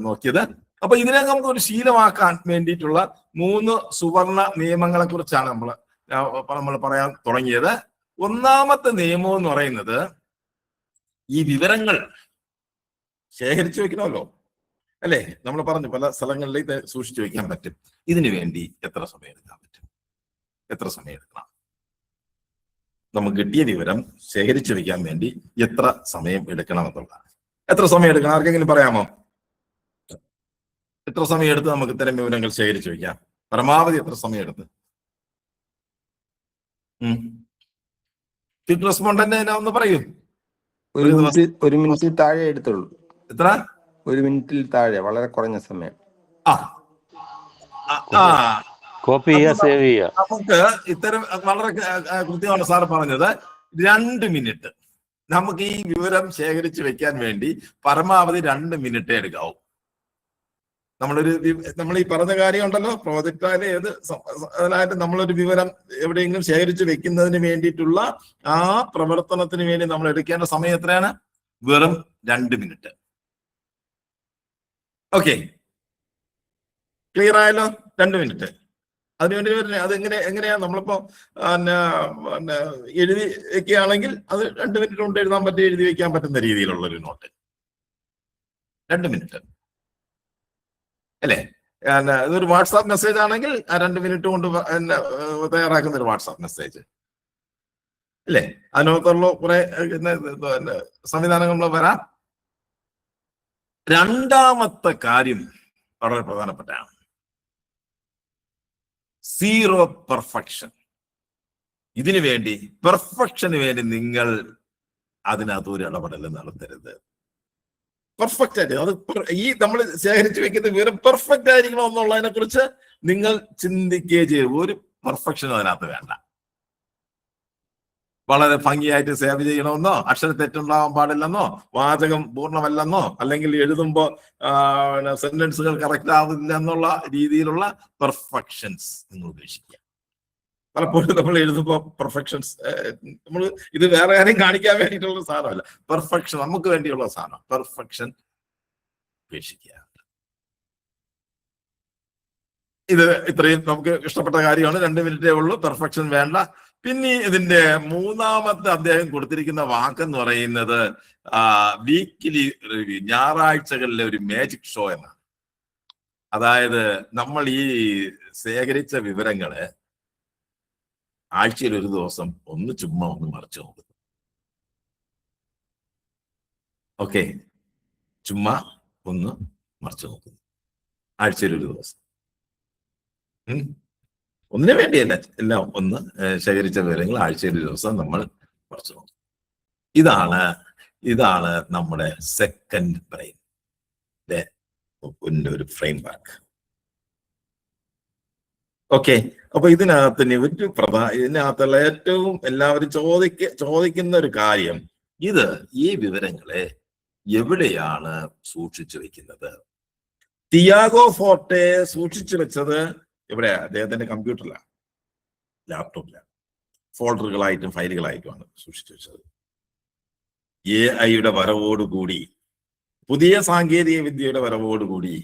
നോക്കിയത്. അപ്പൊ ഇതിനെ നമുക്ക് ഒരു ശീലമാക്കാൻ വേണ്ടിയിട്ടുള്ള 3 സുവർണ നിയമങ്ങളെ കുറിച്ചാണ് നമ്മൾ പറയാൻ തുടങ്ങിയത്. ഒന്നാമത്തെ നിയമം എന്ന് പറയുന്നത് ഈ വിവരങ്ങൾ ശേഖരിച്ചു വെക്കണമല്ലോ അല്ലേ? നമ്മൾ പറഞ്ഞു പല സ്ഥലങ്ങളിൽ ഇത് സൂക്ഷിച്ചു വെക്കാൻ പറ്റും. ഇതിനു വേണ്ടി എത്ര സമയം എടുക്കാൻ പറ്റും? എത്ര സമയം എടുക്കണം? നമുക്ക് കിട്ടിയ വിവരം ശേഖരിച്ചു വെക്കാൻ വേണ്ടി എത്ര സമയം എടുക്കണം എന്നുള്ളതാണ്. എത്ര സമയം എടുക്കണം? ആർക്കെങ്കിലും പറയാമോ? എത്ര സമയം എടുത്ത് നമുക്ക് ഇത്തരം വിവരങ്ങൾ ശേഖരിച്ചു വെക്കാം? പരമാവധി എത്ര സമയം എടുത്ത്? ക്വിക്ക് റെസ്പോണ്ടന്റ് ഒന്ന് പറയൂ. 1 മിനിറ്റ് താഴെ എടുത്തുള്ളൂ. എത്ര? 1 മിനിറ്റിൽ താഴെ, വളരെ കുറഞ്ഞ സമയം. കോപ്പി ചെയ്യുക, സേവ് ചെയ്യുക. നമുക്ക് ഇത്തരം വളരെ കൃത്യമാണ് സാർ പറഞ്ഞത്. 2 മിനിറ്റ് നമുക്ക് ഈ വിവരം ശേഖരിച്ച് വെക്കാൻ വേണ്ടി പരമാവധി 2 മിനിറ്റ് എടുക്കാവും. നമ്മൾ ഈ പറഞ്ഞ കാര്യം ഉണ്ടല്ലോ, പ്രോജക്റ്റായാലും ഏത് അതിലായിട്ട് നമ്മളൊരു വിവരം എവിടെയെങ്കിലും ശേഖരിച്ച് വെക്കുന്നതിന് വേണ്ടിയിട്ടുള്ള ആ പ്രവർത്തനത്തിന് വേണ്ടി നമ്മൾ എടുക്കേണ്ട സമയം എത്രയാണ്? വെറും 2 മിനിറ്റ്. ഓക്കെ, ക്ലിയർ ആയല്ലോ? 2 മിനിറ്റ്. അതിനുവേണ്ടി അത് എങ്ങനെയാ നമ്മളിപ്പോ എഴുതി വെക്കുകയാണെങ്കിൽ അത് 2 മിനിറ്റ് കൊണ്ട് എഴുതാൻ പറ്റും, എഴുതി വെക്കാൻ പറ്റുന്ന രീതിയിലുള്ള ഒരു നോട്ട്. 2 മിനിറ്റ് അല്ലേ? ഇതൊരു വാട്സാപ്പ് മെസ്സേജ് ആണെങ്കിൽ ആ 2 മിനിറ്റ് കൊണ്ട് തയ്യാറാക്കുന്ന ഒരു വാട്സാപ്പ് മെസ്സേജ് അല്ലേ? അതിനകത്തുള്ള കുറെ സംവിധാനങ്ങൾ വരാം. രണ്ടാമത്തെ കാര്യം വളരെ പ്രധാനപ്പെട്ടതാണ്. 0 പെർഫെക്ഷൻ. ഇതിനു വേണ്ടി, പെർഫെക്ഷന് വേണ്ടി നിങ്ങൾ അതിനകത്ത് ഒരു ഇടപെടൽ നടത്തരുത്. പെർഫെക്റ്റ് ആയിട്ട് അത് ഈ നമ്മൾ ശേഖരിച്ചു വെക്കുന്ന വിവരം പെർഫെക്റ്റ് ആയിരിക്കണം എന്നുള്ളതിനെ കുറിച്ച് നിങ്ങൾ ചിന്തിക്കുകയും ചെയ്യും. ഒരു പെർഫെക്ഷൻ അതിനകത്ത് വേണ്ട. വളരെ ഭംഗിയായിട്ട് സേവ് ചെയ്യണമെന്നോ, അക്ഷരത്തെറ്റുണ്ടാവാൻ പാടില്ലെന്നോ, വാചകം പൂർണ്ണമല്ലെന്നോ, അല്ലെങ്കിൽ എഴുതുമ്പോൾ സെന്റൻസുകൾ കറക്റ്റ് ആവില്ല എന്നുള്ള രീതിയിലുള്ള പെർഫെക്ഷൻസ് നിങ്ങൾ ഉപേക്ഷിക്കുക. പലപ്പോഴും നമ്മൾ എഴുതുമ്പോൾ പെർഫെക്ഷൻസ് നമ്മൾ ഇത് വേറെ ആരെയും കാണിക്കാൻ വേണ്ടിയിട്ടുള്ള സാധനമല്ല, പെർഫെക്ഷൻ നമുക്ക് വേണ്ടിയുള്ള സാധനം. പെർഫെക്ഷൻ ഉപേക്ഷിക്കുക. ഇത് ഇത്രയും നമുക്ക് ഇഷ്ടപ്പെട്ട കാര്യമാണ്. 2 മിനിറ്റേ ഉള്ളൂ, പെർഫെക്ഷൻ വേണ്ട. പിന്നെ ഇതിന്റെ മൂന്നാമത്തെ അദ്ദേഹം കൊടുത്തിരിക്കുന്ന വാക്കെന്ന് പറയുന്നത് വീക്കിലി റിവ്യൂ, ഞായറാഴ്ചകളിലെ ഒരു മാജിക് ഷോ എന്നാണ്. അതായത് നമ്മൾ ഈ ശേഖരിച്ച വിവരങ്ങള് ആഴ്ചയിൽ ഒരു ദിവസം ചുമ്മാ ഒന്ന് മറിച്ചു നോക്കുന്നു. ഓക്കെ, ചുമ്മാ ഒന്ന് മറിച്ചു നോക്കുന്നു ആഴ്ചയിൽ ഒരു ദിവസം. ഒന്നിനു വേണ്ടിയല്ല, എല്ലാം ഒന്ന് ശേഖരിച്ച വിവരങ്ങൾ ആഴ്ചയിൽ ഒരു ദിവസം നമ്മൾ മറിച്ചു നോക്കും. ഇതാണ് നമ്മുടെ സെക്കൻഡ് ബ്രെയിൻ ഒരു ഫ്രെയിം വർക്ക്. ഓക്കെ, അപ്പൊ ഇതിനകത്തുള്ള ഏറ്റവും എല്ലാവരും ചോദിക്കുന്ന ഒരു കാര്യം, ഈ വിവരങ്ങളെ എവിടെയാണ് സൂക്ഷിച്ചു വെക്കുന്നത്? തിയാഗോ ഫോർട്ടെ സൂക്ഷിച്ചു വെച്ചത് എവിടെയാ? അദ്ദേഹത്തിന്റെ കമ്പ്യൂട്ടറിലാണ്, ലാപ്ടോപ്പിലാണ്, ഫോൾഡറുകളായിട്ടും ഫയലുകളായിട്ടുമാണ് സൂക്ഷിച്ചു വെച്ചത്. AI വരവോടുകൂടി, പുതിയ സാങ്കേതിക വിദ്യയുടെ വരവോടുകൂടി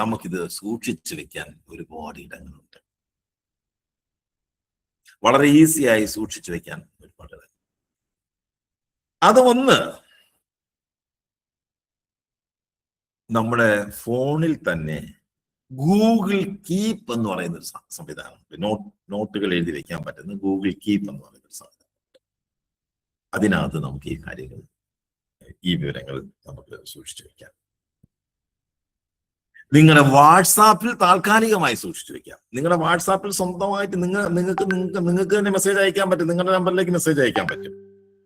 നമുക്കിത് സൂക്ഷിച്ചു വെക്കാൻ ഒരുപാട് ഇടങ്ങളുണ്ട്. വളരെ ഈസിയായി സൂക്ഷിച്ചു വെക്കാൻ ഒരുപാട്. അത് ഒന്ന് നമ്മുടെ ഫോണിൽ തന്നെ ഗൂഗിൾ കീപ്പ് എന്ന് പറയുന്ന ഒരു സംവിധാനമുണ്ട്. നോട്ടുകൾ എഴുതി വെക്കാൻ പറ്റുന്ന ഗൂഗിൾ കീപ്പ് എന്ന് പറയുന്ന ഒരു സംവിധാനമുണ്ട്. അതിനകത്ത് നമുക്ക് ഈ കാര്യങ്ങൾ, ഈ വിവരങ്ങൾ നമുക്ക് സൂക്ഷിച്ചു വെക്കാം. നിങ്ങളുടെ വാട്സാപ്പിൽ താൽക്കാലികമായി സൂക്ഷിച്ചു വെക്കാം. നിങ്ങളുടെ വാട്സാപ്പിൽ സ്വന്തമായിട്ട് നിങ്ങൾക്ക് തന്നെ മെസ്സേജ് അയക്കാൻ പറ്റും. നിങ്ങളുടെ നമ്പറിലേക്ക് മെസ്സേജ് അയക്കാൻ പറ്റും.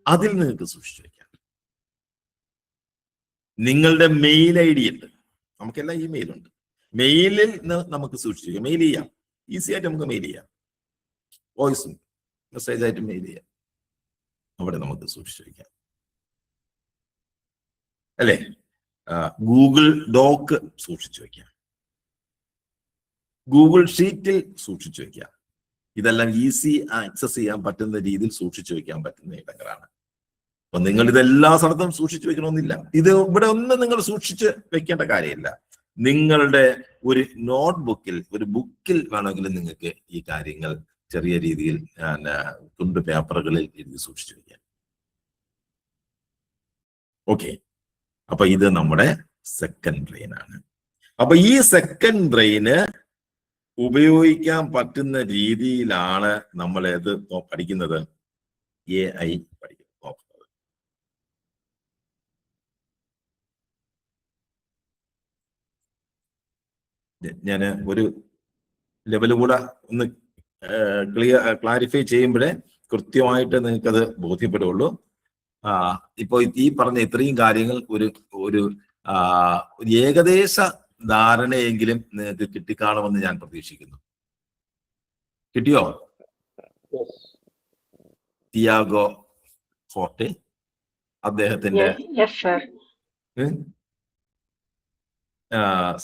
അതിൽ നിങ്ങൾക്ക് സൂക്ഷിച്ചു വെക്കാം. നിങ്ങളുടെ മെയിൽ ID ഉണ്ട്, നമുക്കെല്ലാം ഇമെയിൽ ഉണ്ട്. മെയിലിൽ നമുക്ക് സൂക്ഷിച്ചു വെക്കാം. മെയിൽ ചെയ്യാം, ഈസി ആയിട്ട് നമുക്ക് മെയിൽ ചെയ്യാം. വോയിസും മെസ്സേജ് ആയിട്ട് മെയിൽ ചെയ്യാം. അവിടെ നമുക്ക് സൂക്ഷിച്ചു വെക്കാം അല്ലേ? ഗൂഗിൾ ഡോക്ക് സൂക്ഷിച്ചു വെക്കാം, ഗൂഗിൾ ഷീറ്റിൽ സൂക്ഷിച്ചു വെക്കാം. ഇതെല്ലാം ഈസി ആക്സസ് ചെയ്യാൻ പറ്റുന്ന രീതിയിൽ സൂക്ഷിച്ചു വെക്കാൻ പറ്റുന്ന ഇടങ്ങളാണ്. അപ്പൊ നിങ്ങൾ ഇതെല്ലാ സ്ഥലത്തും സൂക്ഷിച്ചു വെക്കണമെന്നില്ല. ഇത് ഇവിടെ ഒന്നും നിങ്ങൾ സൂക്ഷിച്ച് വെക്കേണ്ട കാര്യമില്ല. നിങ്ങളുടെ ഒരു നോട്ട്ബുക്കിൽ, ഒരു ബുക്കിൽ വേണമെങ്കിൽ നിങ്ങൾക്ക് ഈ കാര്യങ്ങൾ ചെറിയ രീതിയിൽ തുണ്ട് പേപ്പറുകളിൽ എഴുതി സൂക്ഷിച്ചു വെക്കാം. ഓക്കെ, അപ്പൊ ഇത് നമ്മുടെ സെക്കൻഡ് ബ്രെയിൻ ആണ്. അപ്പൊ ഈ സെക്കൻഡ് ബ്രെയിന് ഉപയോഗിക്കാൻ പറ്റുന്ന രീതിയിലാണ് നമ്മൾ ഏത് പഠിക്കുന്നത്? AI പഠിക്കുന്നത്. ഞാൻ ഒരു ലെവൽ കൂടെ ഒന്ന് ക്ലാരിഫൈ ചെയ്യുമ്പോഴേ കൃത്യമായിട്ട് നിങ്ങൾക്കത് ബോധ്യപ്പെടുള്ളൂ. ഇപ്പൊ ഈ പറഞ്ഞ ഇത്രയും കാര്യങ്ങൾ ഒരു ഏകദേശ ധാരണയെങ്കിലും നിങ്ങൾക്ക് കിട്ടിക്കാണുമെന്ന് ഞാൻ പ്രതീക്ഷിക്കുന്നു. കിട്ടിയോ? തിയാഗോ ഫോർട്ടെ അദ്ദേഹത്തിന്റെ യെസ് സർ.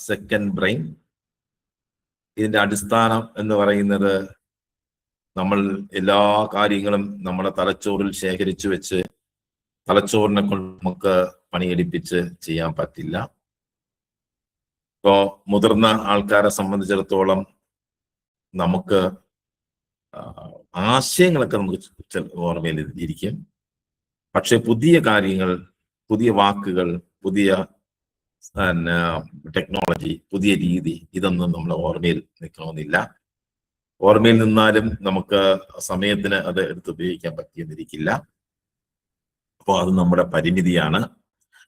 Second brain. ഇതിന്റെ അടിസ്ഥാനം എന്ന് പറയുന്നത് നമ്മൾ എല്ലാ കാര്യങ്ങളും നമ്മുടെ തലച്ചോറിൽ ശേഖരിച്ചു വെച്ച് തലച്ചോറിനെ കൊണ്ട് നമുക്ക് പണിയെടുപ്പിച്ച് ചെയ്യാൻ പറ്റില്ല. ഇപ്പോ മുതിർന്ന ആൾക്കാരെ സംബന്ധിച്ചിടത്തോളം നമുക്ക് ആശയങ്ങളൊക്കെ നമുക്ക് ഓർമ്മയിൽ ഇരിക്കും. പക്ഷെ പുതിയ കാര്യങ്ങൾ, പുതിയ വാക്കുകൾ, പുതിയ ടെക്നോളജി, പുതിയ രീതി, ഇതൊന്നും നമ്മളെ ഓർമ്മയിൽ നിൽക്കണമെന്നില്ല. ഓർമ്മയിൽ നിന്നാലും നമുക്ക് സമയത്തിന് അത് എടുത്ത് ഉപയോഗിക്കാൻ പറ്റിയെന്നിരിക്കില്ല. അപ്പോൾ അത് നമ്മുടെ പരിമിതിയാണ്.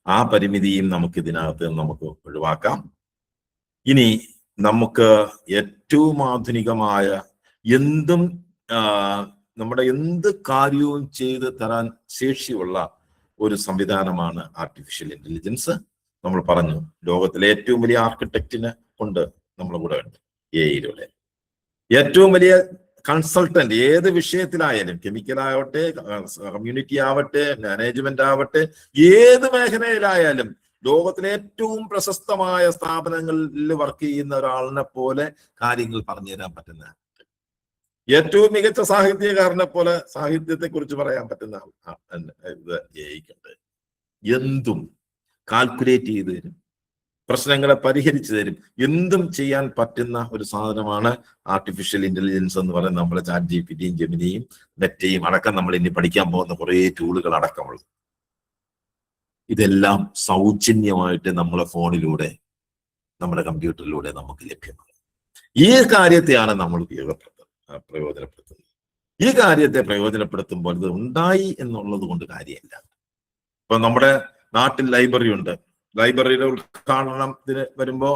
ആ പരിമിതിയും നമുക്ക് ഇതിനകത്ത് നമുക്ക് ഒഴിവാക്കാം. ഇനി നമുക്ക് ഏറ്റവും ആധുനികമായ എന്തും നമ്മുടെ എന്ത് കാര്യവും ചെയ്ത് തരാൻ ശേഷിയുള്ള ഒരു സംവിധാനമാണ് ആർട്ടിഫിഷ്യൽ ഇന്റലിജൻസ്. നമ്മൾ പറഞ്ഞു, ലോകത്തിലെ ഏറ്റവും വലിയ ആർക്കിടെക്റ്റിനെ കൊണ്ട് നമ്മുടെ കൂടെ ഉണ്ട് എഐയിലൂടെ. ഏറ്റവും വലിയ കൺസൾട്ടന്റ് ഏത് വിഷയത്തിലായാലും, കെമിക്കൽ ആവട്ടെ, കമ്മ്യൂണിറ്റി ആവട്ടെ, മാനേജ്മെന്റ് ആവട്ടെ, ഏത് മേഖലയിലായാലും ലോകത്തിലെ ഏറ്റവും പ്രശസ്തമായ സ്ഥാപനങ്ങളിൽ വർക്ക് ചെയ്യുന്ന ഒരാളിനെ പോലെ കാര്യങ്ങൾ പറഞ്ഞു തരാൻ പറ്റുന്ന, ഏറ്റവും മികച്ച സാഹിത്യകാരനെ പോലെ സാഹിത്യത്തെ കുറിച്ച് പറയാൻ പറ്റുന്ന ഇത് എഐക്കുണ്ട്. എന്തും കാൽക്കുലേറ്റ് ചെയ്ത് തരും, പ്രശ്നങ്ങളെ പരിഹരിച്ചു തരും, എന്തും ചെയ്യാൻ പറ്റുന്ന ഒരു സാധനമാണ് ആർട്ടിഫിഷ്യൽ ഇന്റലിജൻസ് എന്ന് പറയുന്നത്. നമ്മുടെ ചാറ്റ് ജിപിടിയും ജെമിനിയും മെറ്റയും അടക്കം നമ്മൾ ഇനി പഠിക്കാൻ പോകുന്ന കുറേ ടൂളുകൾ അടക്കമുള്ളത്. ഇതെല്ലാം സൗജന്യമായിട്ട് നമ്മളെ ഫോണിലൂടെ, നമ്മുടെ കമ്പ്യൂട്ടറിലൂടെ നമുക്ക് ലഭ്യമാണ്. ഈ കാര്യത്തെയാണ് നമ്മൾ പ്രയോജനപ്പെടുത്തുന്നത്. ഈ കാര്യത്തെ പ്രയോജനപ്പെടുത്തുമ്പോൾ ഇത് ഉണ്ടായി എന്നുള്ളത് കൊണ്ട് കാര്യമില്ല. ഇപ്പൊ നമ്മുടെ നാട്ടിൽ ലൈബ്രറി ഉണ്ട്. ലൈബ്രറിയുടെ ഉദ്ഘാടനത്തിന് വരുമ്പോ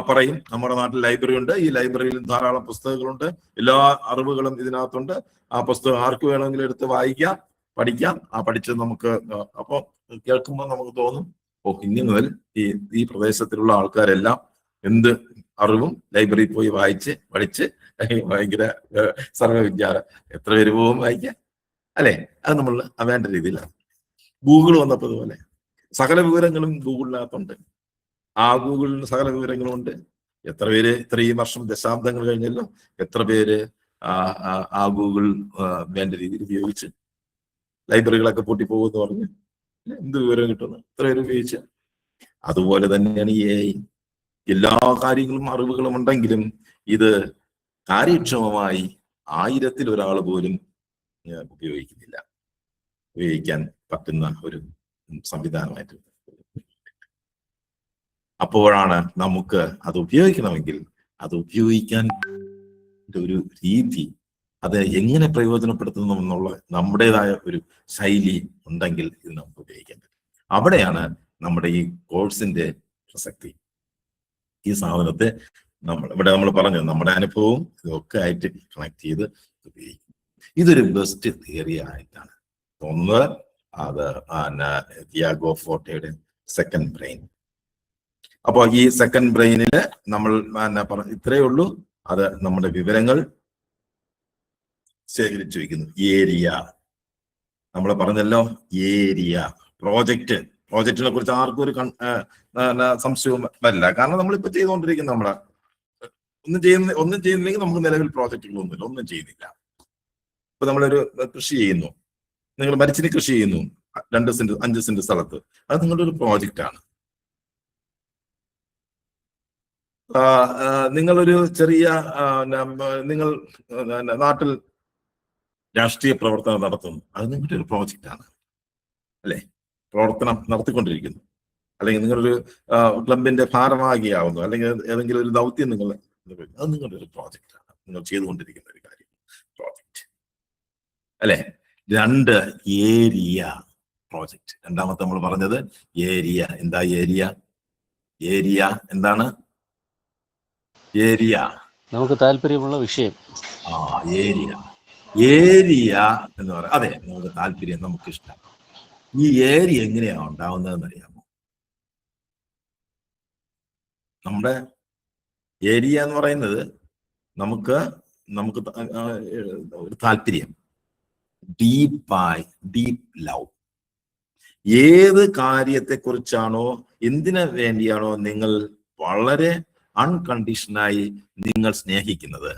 പറയും നമ്മുടെ നാട്ടിൽ ലൈബ്രറി ഉണ്ട്, ഈ ലൈബ്രറിയിൽ ധാരാളം പുസ്തകങ്ങളുണ്ട്, എല്ലാ അറിവുകളും ഇതിനകത്തുണ്ട്, ആ പുസ്തകം ആർക്ക് വേണമെങ്കിലും എടുത്ത് വായിക്കാം, പഠിക്കാം. ആ പഠിച്ചത് നമുക്ക് അപ്പോൾ കേൾക്കുമ്പോൾ നമുക്ക് തോന്നും, ഓ ഇനി മുതൽ ഈ പ്രദേശത്തിലുള്ള ആൾക്കാരെല്ലാം എന്ത് അറിവും ലൈബ്രറിയിൽ പോയി വായിച്ച് പഠിച്ച് ഭയങ്കര സർവ്വവിജ്ഞാനം. എത്ര പേര് പോകും വായിക്കാൻ, അല്ലെ? അത് നമ്മൾ വേണ്ട രീതിയിലാണ്. ഗൂഗിൾ വന്നപ്പോൾ അതുപോലെ സകല വിവരങ്ങളും ഗൂഗിളിനകത്തുണ്ട്. ആ ഗൂഗിളിന് സകല വിവരങ്ങളും ഉണ്ട്. എത്ര പേര് ഇത്രയും വർഷം, ദശാബ്ദങ്ങൾ കഴിഞ്ഞല്ലോ, എത്ര പേര് ആ ഗൂഗിൾ വേണ്ട രീതിയിൽ ഉപയോഗിച്ച് ലൈബ്രറികളൊക്കെ പൂട്ടിപ്പോകുമെന്ന് പറഞ്ഞ് എന്ത് വിവരം കിട്ടുന്നു, എത്ര പേര് ഉപയോഗിച്ച്. അതുപോലെ തന്നെയാണ് ഈ AI. എല്ലാ കാര്യങ്ങളും അറിവുകളും ഉണ്ടെങ്കിലും ഇത് കാര്യക്ഷമമായി 1000-ൽ ഒരാൾ പോലും ഉപയോഗിക്കുന്നില്ല. ഉപയോഗിക്കാൻ പറ്റുന്ന ഒരു സംവിധാനമായിട്ട്. അപ്പോഴാണ് നമുക്ക് അത് ഉപയോഗിക്കണമെങ്കിൽ അത് ഉപയോഗിക്കാൻ ഒരു രീതി, അത് എങ്ങനെ പ്രയോജനപ്പെടുത്തുന്നു എന്നുള്ള നമ്മുടേതായ ഒരു ശൈലി ഉണ്ടെങ്കിൽ ഇത് നമുക്ക് ഉപയോഗിക്കാൻ പറ്റും. അവിടെയാണ് നമ്മുടെ ഈ കോഴ്സിന്റെ പ്രസക്തി. ഈ സാധനത്തെ നമ്മൾ പറഞ്ഞു, നമ്മുടെ അനുഭവവും ഇതൊക്കെ ആയിട്ട് കണക്ട് ചെയ്ത് ഉപയോഗിക്കും. ഇതൊരു ബെസ്റ്റ് തിയറി ആയിട്ടാണ് ഒന്ന്. അത് തിയാഗോ ഫോർട്ടയുടെ സെക്കൻഡ് ബ്രെയിൻ. അപ്പോൾ ഈ സെക്കൻഡ് ബ്രെയിനില് നമ്മൾ ഇത്രയേ ഉള്ളൂ. അത് നമ്മുടെ വിവരങ്ങൾ ശേഖരിച്ചു വയ്ക്കുന്നു. ഏരിയ നമ്മൾ പറഞ്ഞല്ലോ, ഏരിയ പ്രോജക്റ്റിനെ കുറിച്ച് ആർക്കും ഒരു സംശയവും വരില്ല. കാരണം നമ്മളിപ്പോ ചെയ്തുകൊണ്ടിരിക്കുന്ന നമ്മളെ ഒന്നും ചെയ്യുന്നില്ലെങ്കിൽ നമുക്ക് നിലവിൽ പ്രോജക്റ്റുകളൊന്നുമില്ല, ഒന്നും ചെയ്യുന്നില്ല. ഇപ്പൊ നമ്മളൊരു കൃഷി ചെയ്യുന്നു, നിങ്ങൾ മരിച്ചിനി കൃഷി ചെയ്യുന്നു 2 സെന്റ് 5 സെന്റ് സ്ഥലത്ത്, അത് നിങ്ങളുടെ ഒരു പ്രോജക്റ്റാണ്. നിങ്ങളൊരു ചെറിയ നിങ്ങൾ നാട്ടിൽ രാഷ്ട്രീയ പ്രവർത്തനം നടത്തുന്നു, അത് നിങ്ങളുടെ ഒരു പ്രോജക്റ്റാണ്, അല്ലെ? പ്രവർത്തനം നടത്തിക്കൊണ്ടിരിക്കുന്നു. അല്ലെങ്കിൽ നിങ്ങളൊരു ക്ലബിന്റെ ഭാരവാഹിയാവുന്നു, അല്ലെങ്കിൽ ഏതെങ്കിലും ഒരു ദൗത്യം നിങ്ങൾ, അത് നിങ്ങളുടെ ഒരു പ്രോജക്റ്റാണ്, നിങ്ങൾ ചെയ്തുകൊണ്ടിരിക്കുന്ന ഒരു കാര്യം, പ്രോജക്റ്റ്, അല്ലെ? 2 ഏരിയ പ്രോജക്റ്റ്. രണ്ടാമത്തെ നമ്മൾ പറഞ്ഞത് ഏരിയ. എന്താ ഏരിയ? ഏരിയ എന്താണ്? ഏരിയ നമുക്ക് താല്പര്യമുള്ള വിഷയം. ഏരിയ. ഏരിയ എന്ന് പറയാം. അതെ, നമുക്ക് താല്പര്യം, നമുക്ക് ഇഷ്ടം. ഈ ഏരിയ എങ്ങനെയാണ് ഉണ്ടാവുന്നതെന്ന് അറിയാമോ? നമ്മുടെ ഏരിയ എന്ന് പറയുന്നത് നമുക്ക് ഒരു താല്പര്യം, ഡീപ്പ് ലവ്. ഏത് കാര്യത്തെക്കുറിച്ചാണോ എന്തിനു വേണ്ടിയാണോ നിങ്ങൾ വളരെ അൺകണ്ടീഷനായി നിങ്ങൾ സ്നേഹിക്കുന്നത്,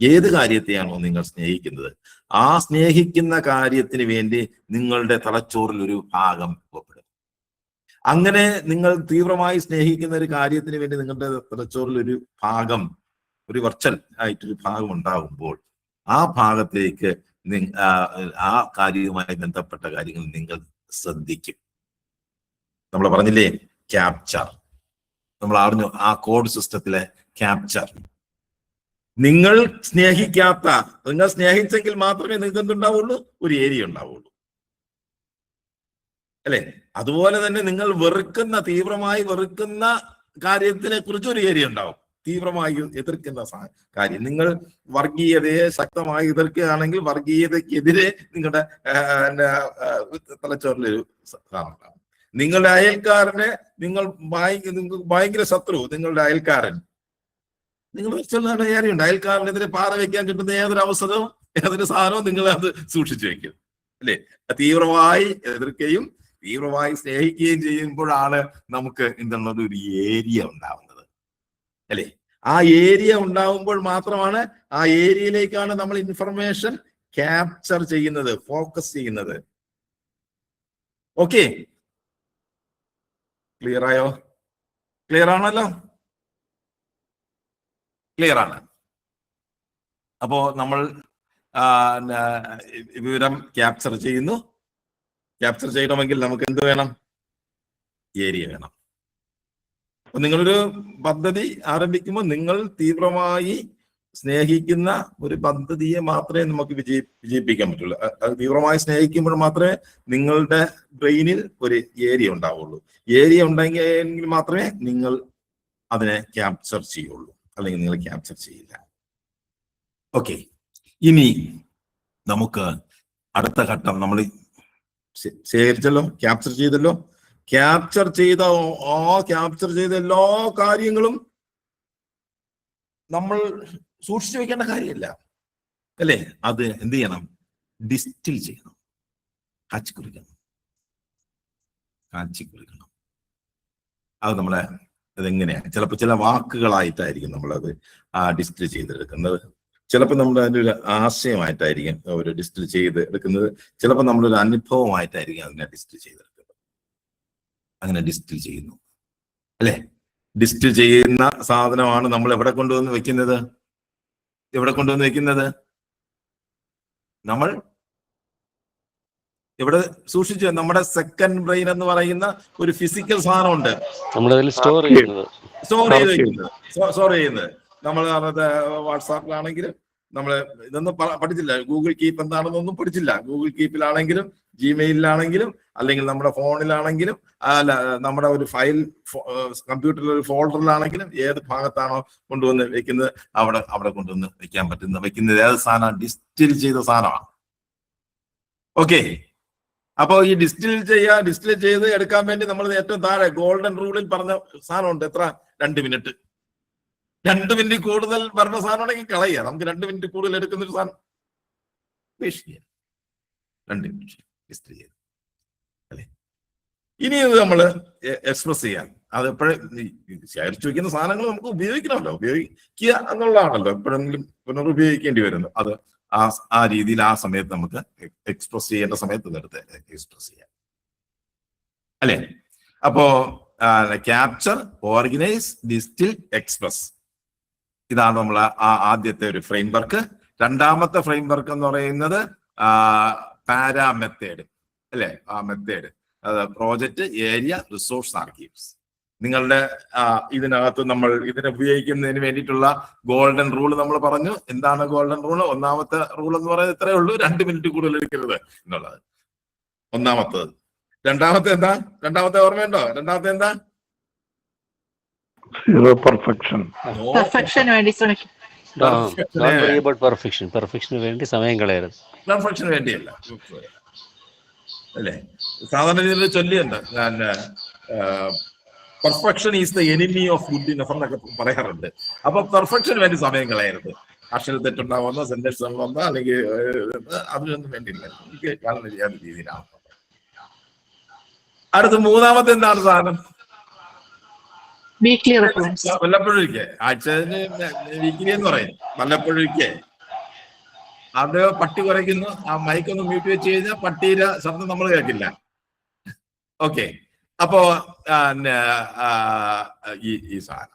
ഏത് കാര്യത്തെയാണോ നിങ്ങൾ സ്നേഹിക്കുന്നത്, ആ സ്നേഹിക്കുന്ന കാര്യത്തിന് വേണ്ടി നിങ്ങളുടെ തലച്ചോറിൽ ഒരു ഭാഗം രൂപപ്പെടും. അങ്ങനെ നിങ്ങൾ തീവ്രമായി സ്നേഹിക്കുന്ന ഒരു കാര്യത്തിന് വേണ്ടി നിങ്ങളുടെ തലച്ചോറിൽ ഒരു ഭാഗം, ഒരു വെർച്വൽ ആയിട്ടൊരു ഭാഗം ഉണ്ടാകുമ്പോൾ ആ ഭാഗത്തേക്ക് ആ കാര്യവുമായി ബന്ധപ്പെട്ട കാര്യങ്ങൾ നിങ്ങൾ ശ്രദ്ധിക്കും. നമ്മൾ പറഞ്ഞില്ലേ ക്യാപ്ചർ, നമ്മൾ അറിഞ്ഞു ആ കോഡ് സിസ്റ്റത്തിലെ ക്യാപ്ചർ. നിങ്ങൾ സ്നേഹിക്കാത്ത, നിങ്ങൾ സ്നേഹിച്ചെങ്കിൽ മാത്രമേ നിങ്ങൾക്ക് എന്തുണ്ടാവുള്ളൂ, ഒരു ഏരിയ ഉണ്ടാവുള്ളൂ അല്ലെ? അതുപോലെ തന്നെ നിങ്ങൾ വെറുക്കുന്ന, തീവ്രമായി വെറുക്കുന്ന കാര്യത്തിനെ കുറിച്ച് ഒരു ഏരിയ ഉണ്ടാവും. തീവ്രമായി എതിർക്കുന്ന കാര്യം, നിങ്ങൾ വർഗീയതയെ ശക്തമായി എതിർക്കുകയാണെങ്കിൽ വർഗീയതയ്ക്കെതിരെ നിങ്ങളുടെ തലച്ചോറിലൊരു സാധനം ഉണ്ടാവും. നിങ്ങളുടെ അയൽക്കാരനെ നിങ്ങൾക്ക് ഭയങ്കര ശത്രു, നിങ്ങളുടെ അയൽക്കാരൻ, നിങ്ങൾ വെച്ചുള്ള ഏരിയുണ്ട്. അയൽക്കാരനെതിരെ പാറ വെക്കാൻ കിട്ടുന്ന ഏതൊരു അവസരവും ഏതൊരു സാധനവും നിങ്ങൾ അത് സൂക്ഷിച്ചു വെക്കും അല്ലെ? തീവ്രമായി എതിർക്കുകയും തീവ്രമായി സ്നേഹിക്കുകയും ചെയ്യുമ്പോഴാണ് നമുക്ക് എന്തുള്ളത്, ഒരു ഏരിയ ഉണ്ടാവുന്നത് അല്ലെ? ആ ഏരിയ ഉണ്ടാവുമ്പോൾ മാത്രമാണ് ആ ഏരിയയിലേക്കാണ് നമ്മൾ ഇൻഫർമേഷൻ ക്യാപ്ചർ ചെയ്യുന്നത്, ഫോക്കസ് ചെയ്യുന്നത്. ഓക്കെ, ക്ലിയർ ആയോ? ക്ലിയർ ആണല്ലോ? ക്ലിയർ ആണ്. അപ്പോ നമ്മൾ വിവരം ക്യാപ്ചർ ചെയ്യുന്നു. ക്യാപ്ചർ ചെയ്യണമെങ്കിൽ നമുക്ക് എന്ത് വേണം? ഏരിയ വേണം. അപ്പൊ നിങ്ങളൊരു പദ്ധതി ആരംഭിക്കുമ്പോൾ നിങ്ങൾ തീവ്രമായി സ്നേഹിക്കുന്ന ഒരു പദ്ധതിയെ മാത്രമേ നമുക്ക് വിജയിപ്പിക്കാൻ പറ്റുള്ളൂ. അത് തീവ്രമായി സ്നേഹിക്കുമ്പോൾ മാത്രമേ നിങ്ങളുടെ ബ്രെയിനിൽ ഒരു ഏരിയ ഉണ്ടാവുള്ളൂ. ഏരിയ ഉണ്ടെങ്കിൽ മാത്രമേ നിങ്ങൾ അതിനെ ക്യാപ്ചർ ചെയ്യുള്ളൂ, അല്ലെങ്കിൽ നിങ്ങൾ ക്യാപ്ചർ ചെയ്യില്ല. ഓക്കെ, ഇനി നമുക്ക് അടുത്ത ഘട്ടം നമ്മൾ ശേഖരിച്ചല്ലോ, ക്യാപ്ചർ ചെയ്തല്ലോ. ക്യാപ്ചർ ചെയ്ത എല്ലാ കാര്യങ്ങളും നമ്മൾ സൂക്ഷിച്ചു വെക്കേണ്ട കാര്യമില്ല അല്ലേ? അത് എന്ത് ചെയ്യണം? ഡിസ്റ്റിൽ ചെയ്യണം, കാച്ചി കുറിക്കണം. അത് നമ്മളെ അതെങ്ങനെയാണ്? ചിലപ്പോൾ ചില വാക്കുകളായിട്ടായിരിക്കും നമ്മളത് ഡിസ്റ്റിൽ ചെയ്തെടുക്കുന്നത്. ചിലപ്പോൾ നമ്മൾ അതിൻ്റെ ഒരു ആശയമായിട്ടായിരിക്കും ഒരു ഡിസ്റ്റിൽ ചെയ്ത് എടുക്കുന്നത്. ചിലപ്പോൾ നമ്മളൊരു അനുഭവമായിട്ടായിരിക്കും അതിനെ ഡിസ്റ്റിൽ ചെയ്തെടുക്കുന്നത്. അങ്ങനെ ഡിസ്റ്റിൽ ചെയ്യുന്നു അല്ലെ? ഡിസ്റ്റിൽ ചെയ്യുന്ന സാധനമാണ് നമ്മൾ എവിടെ കൊണ്ടുവന്ന് വെക്കുന്നത്? നമ്മൾ ഇവിടെ സൂക്ഷിച്ച്, നമ്മുടെ സെക്കൻഡ് ബ്രെയിൻ എന്ന് പറയുന്ന ഒരു ഫിസിക്കൽ സാധനമുണ്ട്, സ്റ്റോർ ചെയ്ത് വെക്കുന്നത്. നമ്മൾ വാട്സാപ്പിലാണെങ്കിലും നമ്മൾ ഇതൊന്നും പഠിച്ചില്ല, ഗൂഗിൾ കീപ്പ് എന്താണെന്നൊന്നും പഠിച്ചില്ല. ഗൂഗിൾ കീപ്പിലാണെങ്കിലും ജിമെയിലാണെങ്കിലും അല്ലെങ്കിൽ നമ്മുടെ ഫോണിലാണെങ്കിലും അല്ല നമ്മുടെ ഒരു ഫയൽ കമ്പ്യൂട്ടറിൽ ഒരു ഫോൾഡറിലാണെങ്കിലും ഏത് ഭാഗത്താണോ കൊണ്ടുവന്ന് വെക്കുന്നത് അവിടെ കൊണ്ടുവന്ന് വെക്കുന്നത് ഏത് സാധനമാണ്? ഡിസ്റ്റിൽ ചെയ്ത സാധനമാണ്. ഓക്കെ, അപ്പോൾ ഈ ഡിസ്റ്റിൽ ചെയ്ത് എടുക്കാൻ വേണ്ടി നമ്മൾ ഏറ്റവും താഴെ ഗോൾഡൻ റൂളിൽ പറഞ്ഞ സാധനമുണ്ട്. എത്ര? 2 മിനിറ്റ്. 2 മിനിറ്റ് കൂടുതൽ പറഞ്ഞ സാധനമാണെങ്കിൽ കളയുക. നമുക്ക് 2 മിനിറ്റ് കൂടുതൽ എടുക്കുന്ന ഒരു സാധനം 2 മിനിറ്റ് ഡിസ്റ്റിൽ ചെയ്ത് അല്ലെ? ഇനി ഇത് നമ്മൾ എക്സ്പ്രസ് ചെയ്യാൻ, അത് എപ്പോഴും ശേഖരിച്ചു വയ്ക്കുന്ന സാധനങ്ങൾ നമുക്ക് ഉപയോഗിക്കണമല്ലോ, ഉപയോഗിക്കുക എന്നുള്ളതാണല്ലോ എപ്പോഴെങ്കിലും പുനരുപയോഗിക്കേണ്ടി വരുന്നു. അത് ആ രീതിയിൽ ആ സമയത്ത് നമുക്ക് എക്സ്പ്രസ് ചെയ്യേണ്ട സമയത്ത് ഇതെടുത്ത് എക്സ്പ്രസ് ചെയ്യാം അല്ലെ? അപ്പോ ക്യാപ്ചർ, ഓർഗനൈസ്, ഡിസ്റ്റിൽ, എക്സ്പ്രസ്, ഇതാണ് നമ്മൾ ആദ്യത്തെ ഒരു ഫ്രെയിം വർക്ക്. രണ്ടാമത്തെ ഫ്രെയിം വർക്ക് എന്ന് പറയുന്നത് പാരാ മെത്തേഡ് അല്ലെ? ആ method, project, area, resource, archives. നിങ്ങളുടെ ഇതിനകത്ത് നമ്മൾ ഇതിനെ ഉപയോഗിക്കുന്നതിന് വേണ്ടിയിട്ടുള്ള ഗോൾഡൻ റൂൾ നമ്മൾ പറഞ്ഞു. എന്താണ് ഗോൾഡൻ റൂൾ? ഒന്നാമത്തെ റൂൾ എന്ന് പറയുന്നത് ഇത്രയേ ഉള്ളൂ, 2 മിനിറ്റ് കൂടുതൽ എടുക്കരുത് എന്നുള്ളത് ഒന്നാമത്തത്. രണ്ടാമത്തെ എന്താ? രണ്ടാമത്തെ ഓർമ്മയുണ്ടോ? രണ്ടാമത്തെ എന്താ? പെർഫെക്ഷന് വേണ്ടി സമയം കളയരുത്. പെർഫെക്ഷന് വേണ്ടിയല്ല അല്ലേ? സാധാരണ രീതിയിൽ ചൊല്ലിയുണ്ട്, perfection is the enemy of good enough എന്നൊക്കെ പറയാറുണ്ട്. അപ്പൊ പെർഫെക്ഷന് വേണ്ടി സമയം കളയരുത്. അക്ഷര തെറ്റുണ്ടാവുന്ന, സെന്റൻസ് വന്ന, അല്ലെങ്കിൽ അതിനൊന്നും വേണ്ടിയില്ല. എനിക്ക് കാണുന്ന ചെയ്യാത്ത രീതിയിലാണ് അടുത്ത മൂന്നാമത്തെ എന്താണ് സാധനം? Weekly reports. വല്ലപ്പോഴൊക്കെ ആഴ്ച വീക്കിലി എന്ന് പറയും. വല്ലപ്പോഴൊക്കെ അത് പട്ടി കുറയ്ക്കുന്നു. ആ മൈക്കൊന്ന് മ്യൂട്ട് വെച്ച് കഴിഞ്ഞാൽ പട്ടിയുടെ ശബ്ദം നമ്മൾ കേൾക്കില്ല. ഓക്കെ, അപ്പോ ഈ സാധനം,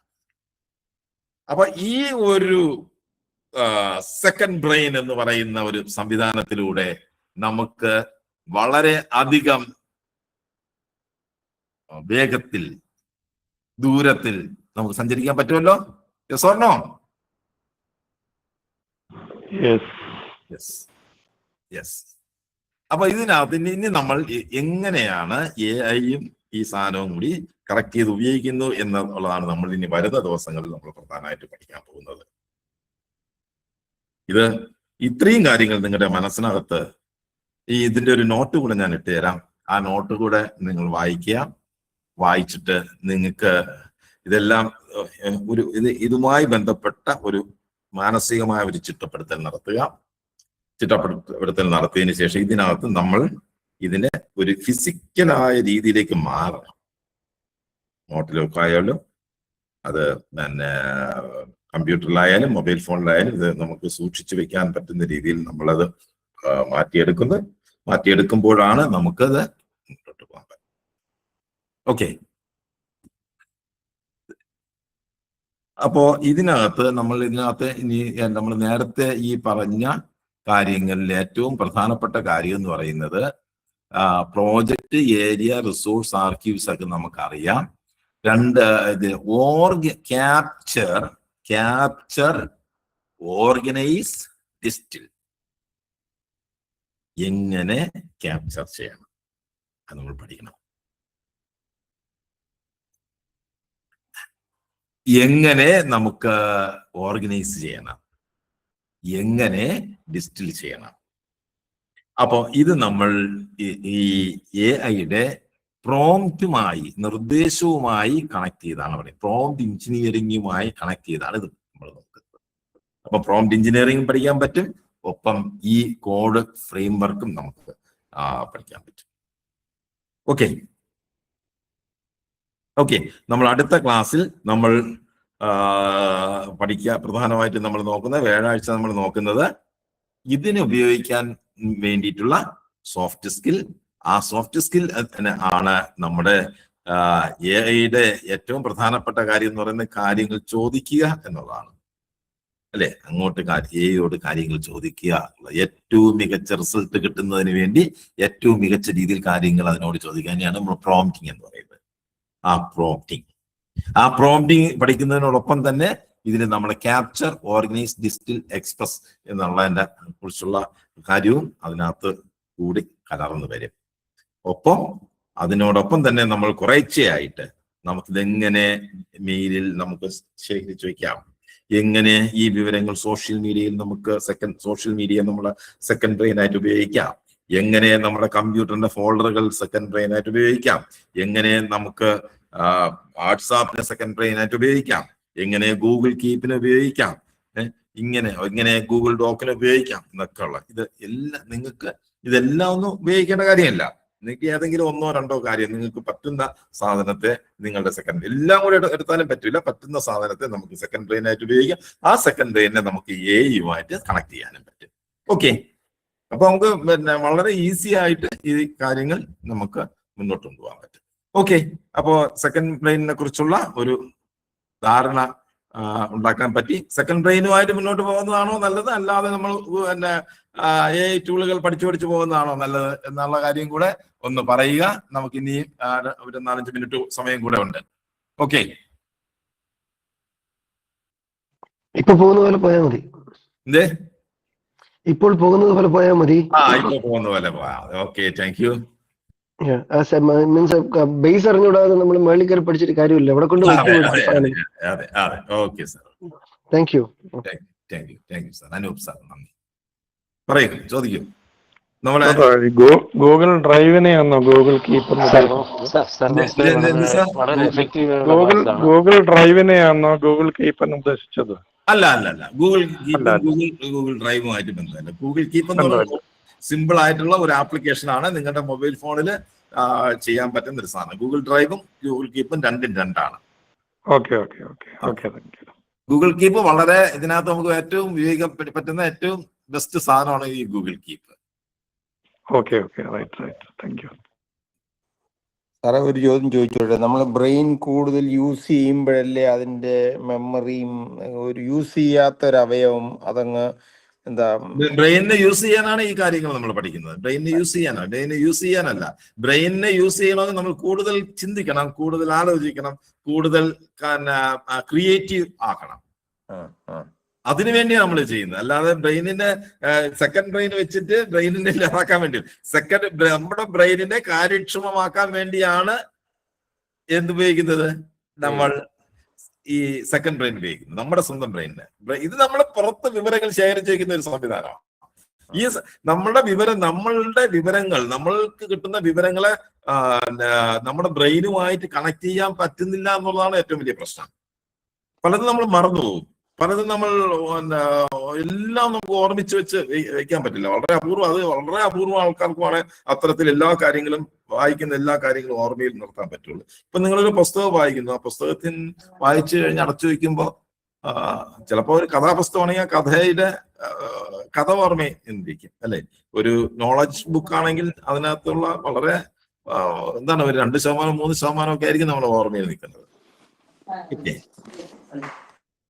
അപ്പൊ ഈ ഒരു സെക്കൻഡ് ബ്രെയിൻ എന്ന് പറയുന്ന ഒരു സംവിധാനത്തിലൂടെ നമുക്ക് വളരെ അധികം വേഗത്തിൽ, ദൂരത്തിൽ നമുക്ക് സഞ്ചരിക്കാൻ പറ്റുമല്ലോ. Yes or no? യെസ്. അപ്പൊ ഇതിനകത്ത് ഇനി നമ്മൾ എങ്ങനെയാണ് AI-യും ഈ സാധനവും കൂടി കറക്റ്റ് ചെയ്ത് ഉപയോഗിക്കുന്നു എന്നുള്ളതാണ് നമ്മൾ ഇനി വരുന്ന ദിവസങ്ങളിൽ നമ്മൾ പ്രധാനമായിട്ട് പഠിക്കാൻ പോകുന്നത്. ഇത് ഇത്രയും കാര്യങ്ങൾ നിങ്ങളുടെ മനസ്സിനകത്ത് ഇതിന്റെ ഒരു നോട്ട് കൂടെ ഞാൻ ഇട്ടുതരാം. ആ നോട്ട് കൂടെ നിങ്ങൾ വായിക്കുക. വായിച്ചിട്ട് നിങ്ങൾക്ക് ഇതെല്ലാം ഇതുമായി ബന്ധപ്പെട്ട ഒരു മാനസികമായ ഒരു ചിട്ടപ്പെടുത്തൽ നടത്തുക. ചിട്ടപ്പെടുത്തൽ നടത്തിയതിന് ശേഷം ഇതിനകത്ത് നമ്മൾ ഇതിനെ ഒരു ഫിസിക്കലായ രീതിയിലേക്ക് മാറണം. നോട്ടിലൊക്കെ ആയാലും അത് പിന്നെ കമ്പ്യൂട്ടറിലായാലും മൊബൈൽ ഫോണിലായാലും ഇത് നമുക്ക് സൂക്ഷിച്ചു വെക്കാൻ പറ്റുന്ന രീതിയിൽ നമ്മളത് മാറ്റിയെടുക്കുമ്പോഴാണ് നമുക്കത് മുന്നോട്ട് പോകാൻ പറ്റും. ഓക്കെ, അപ്പോ ഇതിനകത്ത് ഇനി നമ്മൾ നേരത്തെ ഈ പറഞ്ഞ കാര്യങ്ങളിൽ ഏറ്റവും പ്രധാനപ്പെട്ട കാര്യം എന്ന് പറയുന്നത് പ്രോജക്റ്റ് ഏരിയ റിസോഴ്സ് ആർക്കൈവ്സ് ഒക്കെ നമുക്കറിയാം. Capture organise distil. എങ്ങനെ ക്യാപ്ചർ ചെയ്യണം അത് നമ്മൾ പഠിക്കണം. എങ്ങനെ നമുക്ക് ഓർഗനൈസ് ചെയ്യണം, എങ്ങനെ ഡിസ്റ്റിൽ ചെയ്യണം. അപ്പോ ഇത് നമ്മൾ ഈ AI-യുടെ പ്രോംപ്റ്റുമായി, നിർദ്ദേശവുമായി കണക്ട് ചെയ്താണ് പറയുന്നത്. പ്രോംപ്റ്റ് എഞ്ചിനീയറിംഗുമായി കണക്ട് ചെയ്താണ് ഇത് നമ്മൾ നോക്കുന്നത്. അപ്പൊ പ്രോംപ്റ്റ് എഞ്ചിനീയറിംഗ് പഠിക്കാൻ പറ്റും, ഒപ്പം ഈ കോഡ് ഫ്രെയിംവർക്കും നമുക്ക് പഠിക്കാൻ പറ്റും. ഓക്കെ, നമ്മൾ അടുത്ത ക്ലാസ്സിൽ നമ്മൾ പ്രധാനമായിട്ട് നമ്മൾ നോക്കുന്നത്, വ്യാഴാഴ്ച നമ്മൾ നോക്കുന്നത് ഇതിനെ ഉപയോഗിക്കാൻ വേണ്ടിയിട്ടുള്ള സോഫ്റ്റ് സ്കിൽ. ആ സോഫ്റ്റ് സ്കിൽ ആണ് നമ്മുടെ AI-യുടെ ഏറ്റവും പ്രധാനപ്പെട്ട കാര്യം എന്ന് പറയുന്നത് കാര്യങ്ങൾ ചോദിക്കുക എന്നുള്ളതാണ്. അല്ലെ, അങ്ങോട്ട് AI-യോട് കാര്യങ്ങൾ ചോദിക്കുക, ഏറ്റവും മികച്ച റിസൾട്ട് കിട്ടുന്നതിന് വേണ്ടി ഏറ്റവും മികച്ച രീതിയിൽ കാര്യങ്ങൾ അതിനോട് ചോദിക്കാനാണ് നമ്മൾ പ്രോംപ്റ്റിംഗ് എന്ന് പറയുന്നത്. ആ പ്രോംപ്റ്റിംഗ് പഠിക്കുന്നതിനോടൊപ്പം തന്നെ ഇതിന് നമ്മുടെ ക്യാപ്ചർ, ഓർഗനൈസ്, ഡിസ്റ്റിൽ, എക്സ്പ്രസ് എന്നുള്ളതിന്റെ കുറിച്ചുള്ള കാര്യവും അതിനകത്ത് കൂടി കലർന്നു വരും. അതിനോടൊപ്പം തന്നെ നമ്മൾ കുറേശ്ശെയായിട്ട് നമുക്കിതെങ്ങനെ മെയിലിൽ നമുക്ക് ശേഖരിച്ചു വയ്ക്കാം, എങ്ങനെ ഈ വിവരങ്ങൾ സോഷ്യൽ മീഡിയയിൽ നമുക്ക് സോഷ്യൽ മീഡിയ നമ്മളെ സെക്കൻഡ് ബ്രെയിൻ ആയിട്ട് ഉപയോഗിക്കാം, എങ്ങനെ നമ്മുടെ കമ്പ്യൂട്ടറിന്റെ ഫോൾഡറുകൾ സെക്കൻഡ് ബ്രെയിൻ ആയിട്ട് ഉപയോഗിക്കാം, എങ്ങനെ നമുക്ക് വാട്സാപ്പിനെ സെക്കൻഡ് ബ്രെയിൻ ആയിട്ട് ഉപയോഗിക്കാം, എങ്ങനെ ഗൂഗിൾ കീപ്പിനെ ഉപയോഗിക്കാം, എങ്ങനെ ഗൂഗിൾ ഡോക്കിനെ ഉപയോഗിക്കാം എന്നൊക്കെ ഉള്ള നിങ്ങൾക്ക് ഇതെല്ലാം ഒന്നും ഉപയോഗിക്കേണ്ട കാര്യമല്ല. നിങ്ങൾക്ക് ഏതെങ്കിലും ഒന്നോ രണ്ടോ കാര്യം നിങ്ങൾക്ക് പറ്റുന്ന സാധനത്തെ നിങ്ങളുടെ സെക്കൻഡ്, എല്ലാം കൂടെ എടുത്താലും പറ്റില്ല, പറ്റുന്ന സാധനത്തെ നമുക്ക് സെക്കൻഡ് ബ്രെയിൻ ആയിട്ട് ഉപയോഗിക്കാം. ആ സെക്കൻഡ് ബ്രെയിനെ നമുക്ക് AI-യുമായിട്ട് കണക്ട് ചെയ്യാനും പറ്റും. ഓക്കെ, അപ്പൊ നമുക്ക് വളരെ ഈസി ആയിട്ട് ഈ കാര്യങ്ങൾ നമുക്ക് മുന്നോട്ട് കൊണ്ടുപോകാൻ പറ്റും. ഓക്കെ, അപ്പോ സെക്കൻഡ് ബ്രെയിനിനെ കുറിച്ചുള്ള ഒരു ധാരണ ഉണ്ടാക്കാൻ പറ്റി. സെക്കൻഡ് ബ്രെയിനുമായിട്ട് മുന്നോട്ട് പോകുന്നതാണോ നല്ലത്, അല്ലാതെ നമ്മൾ AI ടൂളുകൾ പഠിച്ചു പോകുന്നതാണോ നല്ലത് എന്നുള്ള കാര്യം കൂടെ ഒന്ന് പറയുക. നമുക്ക് ഇനി ഒരു 4-5 മിനിറ്റ് സമയം കൂടെ ഉണ്ട്. ഓക്കെ, ഇപ്പൊ പോകുന്ന പോലെ പോയാൽ മതി. എന്തേ? ഇപ്പോൾ പോകുന്നത് പോലെ പോയാൽ മതി. ഇപ്പോൾ പോകുന്ന പോലെ പോയാൽ. Okay, thank you. Means base അറിഞ്ഞുകൂടാതെ നമ്മൾ മേളിൽ കയറി പഠിച്ചിട്ട് കാര്യമില്ല. ഇവിടെ കൊണ്ട് okay sir, thank you sir. Anoop sir, നന്ദി. പറയൂ, ചോദിക്കൂ. നമ്മളെ ഗൂഗിൾ ഡ്രൈവിനെയാണോ ഗൂഗിൾ കീപ്പർ ഗൂഗിൾ ഡ്രൈവിനെയാണോ ഗൂഗിൾ കീപ്പർ ഉദ്ദേശിച്ചത്? അല്ല, ഗൂഗിൾ ഡ്രൈവുമായിട്ട് ബന്ധമല്ല. ഗൂഗിൾ കീപ്പ് എന്ന് പറയുന്നത് സിമ്പിൾ ആയിട്ടുള്ള ഒരു ആപ്ലിക്കേഷൻ ആണ്. നിങ്ങളുടെ മൊബൈൽ ഫോണിൽ ചെയ്യാൻ പറ്റുന്ന ഒരു സാധനം. ഗൂഗിൾ ഡ്രൈവും ഗൂഗിൾ കീപ്പും രണ്ടും രണ്ടാണ്. Okay okay okay okay thank U. Google keep വളരെ ഇതിനകത്ത് നമുക്ക് ഏറ്റവും ഉപയോഗിക്കാൻ പറ്റുന്ന ഏറ്റവും ബെസ്റ്റ് സാധനമാണ് ഈ Google Keep. Okay okay right right thank you. സാറേ ഒരു ചോദ്യം ചോദിച്ചോട്ടെ? നമ്മൾ ബ്രെയിൻ കൂടുതൽ യൂസ് ചെയ്യുമ്പോഴല്ലേ അതിന്റെ മെമ്മറിയും ഒരു യൂസ് ചെയ്യാത്ത ഒരു അവയവം അതങ്ങ് എന്താ ബ്രെയിനിനെ യൂസ് ചെയ്യാനാണ് ഈ കാര്യങ്ങൾ നമ്മൾ പഠിക്കുന്നത്. ബ്രെയിനിനെ യൂസ് ചെയ്യാനാണ്, ബ്രെയിനെ യൂസ് ചെയ്യാനല്ല. ബ്രെയിനിനെ യൂസ് ചെയ്യണമെങ്കിൽ നമ്മൾ കൂടുതൽ ചിന്തിക്കണം, കൂടുതൽ ആലോചിക്കണം, കൂടുതൽ ക്രിയേറ്റീവ് ആക്കണം. അതിനുവേണ്ടിയാണ് നമ്മൾ ചെയ്യുന്നത്. അല്ലാതെ ബ്രെയിനിന്റെ സെക്കൻഡ് ബ്രെയിൻ വെച്ചിട്ട് ബ്രെയിനിനെ ഇല്ലാതാക്കാൻ വേണ്ടി, നമ്മുടെ ബ്രെയിനിനെ കാര്യക്ഷമമാക്കാൻ വേണ്ടിയാണ് എന്തുപയോഗിക്കുന്നത് നമ്മൾ ഈ സെക്കൻഡ് ബ്രെയിൻ ഉപയോഗിക്കുന്നത്, നമ്മുടെ സ്വന്തം ബ്രെയിനിനെ. ഇത് നമ്മൾ പുറത്ത് വിവരങ്ങൾ ശേഖരിച്ച് വയ്ക്കുന്ന ഒരു സംവിധാനമാണ്. ഈ നമ്മളുടെ വിവരങ്ങൾ, നമ്മൾക്ക് കിട്ടുന്ന വിവരങ്ങളെ നമ്മുടെ ബ്രെയിനുമായിട്ട് കണക്ട് ചെയ്യാൻ പറ്റുന്നില്ല എന്നുള്ളതാണ് ഏറ്റവും വലിയ പ്രശ്നം. പലതും നമ്മൾ മറന്നുപോകും, പലതും നമ്മൾ എല്ലാം നമുക്ക് ഓർമ്മിച്ച് വെച്ച് വയ്ക്കാൻ പറ്റില്ല. വളരെ അപൂർവം ആൾക്കാർക്കുമാണ് അത്തരത്തിൽ എല്ലാ കാര്യങ്ങളും വായിക്കുന്ന എല്ലാ കാര്യങ്ങളും ഓർമ്മയിൽ നിർത്താൻ പറ്റുള്ളൂ. ഇപ്പൊ നിങ്ങളൊരു പുസ്തകം വായിക്കുന്നു, ആ പുസ്തകത്തിൽ വായിച്ചു കഴിഞ്ഞ് അടച്ചു വയ്ക്കുമ്പോൾ ചിലപ്പോൾ ഒരു കഥാപുസ്തകമാണെങ്കിൽ ആ കഥയുടെ കഥ ഓർമ്മയിൽ എന്തിരിക്കും അല്ലെ? ഒരു നോളജ് ബുക്ക് ആണെങ്കിൽ അതിനകത്തുള്ള വളരെ ഒരു 2% 3% ഒക്കെ ആയിരിക്കും നമ്മുടെ ഓർമ്മയിൽ നിൽക്കുന്നത്.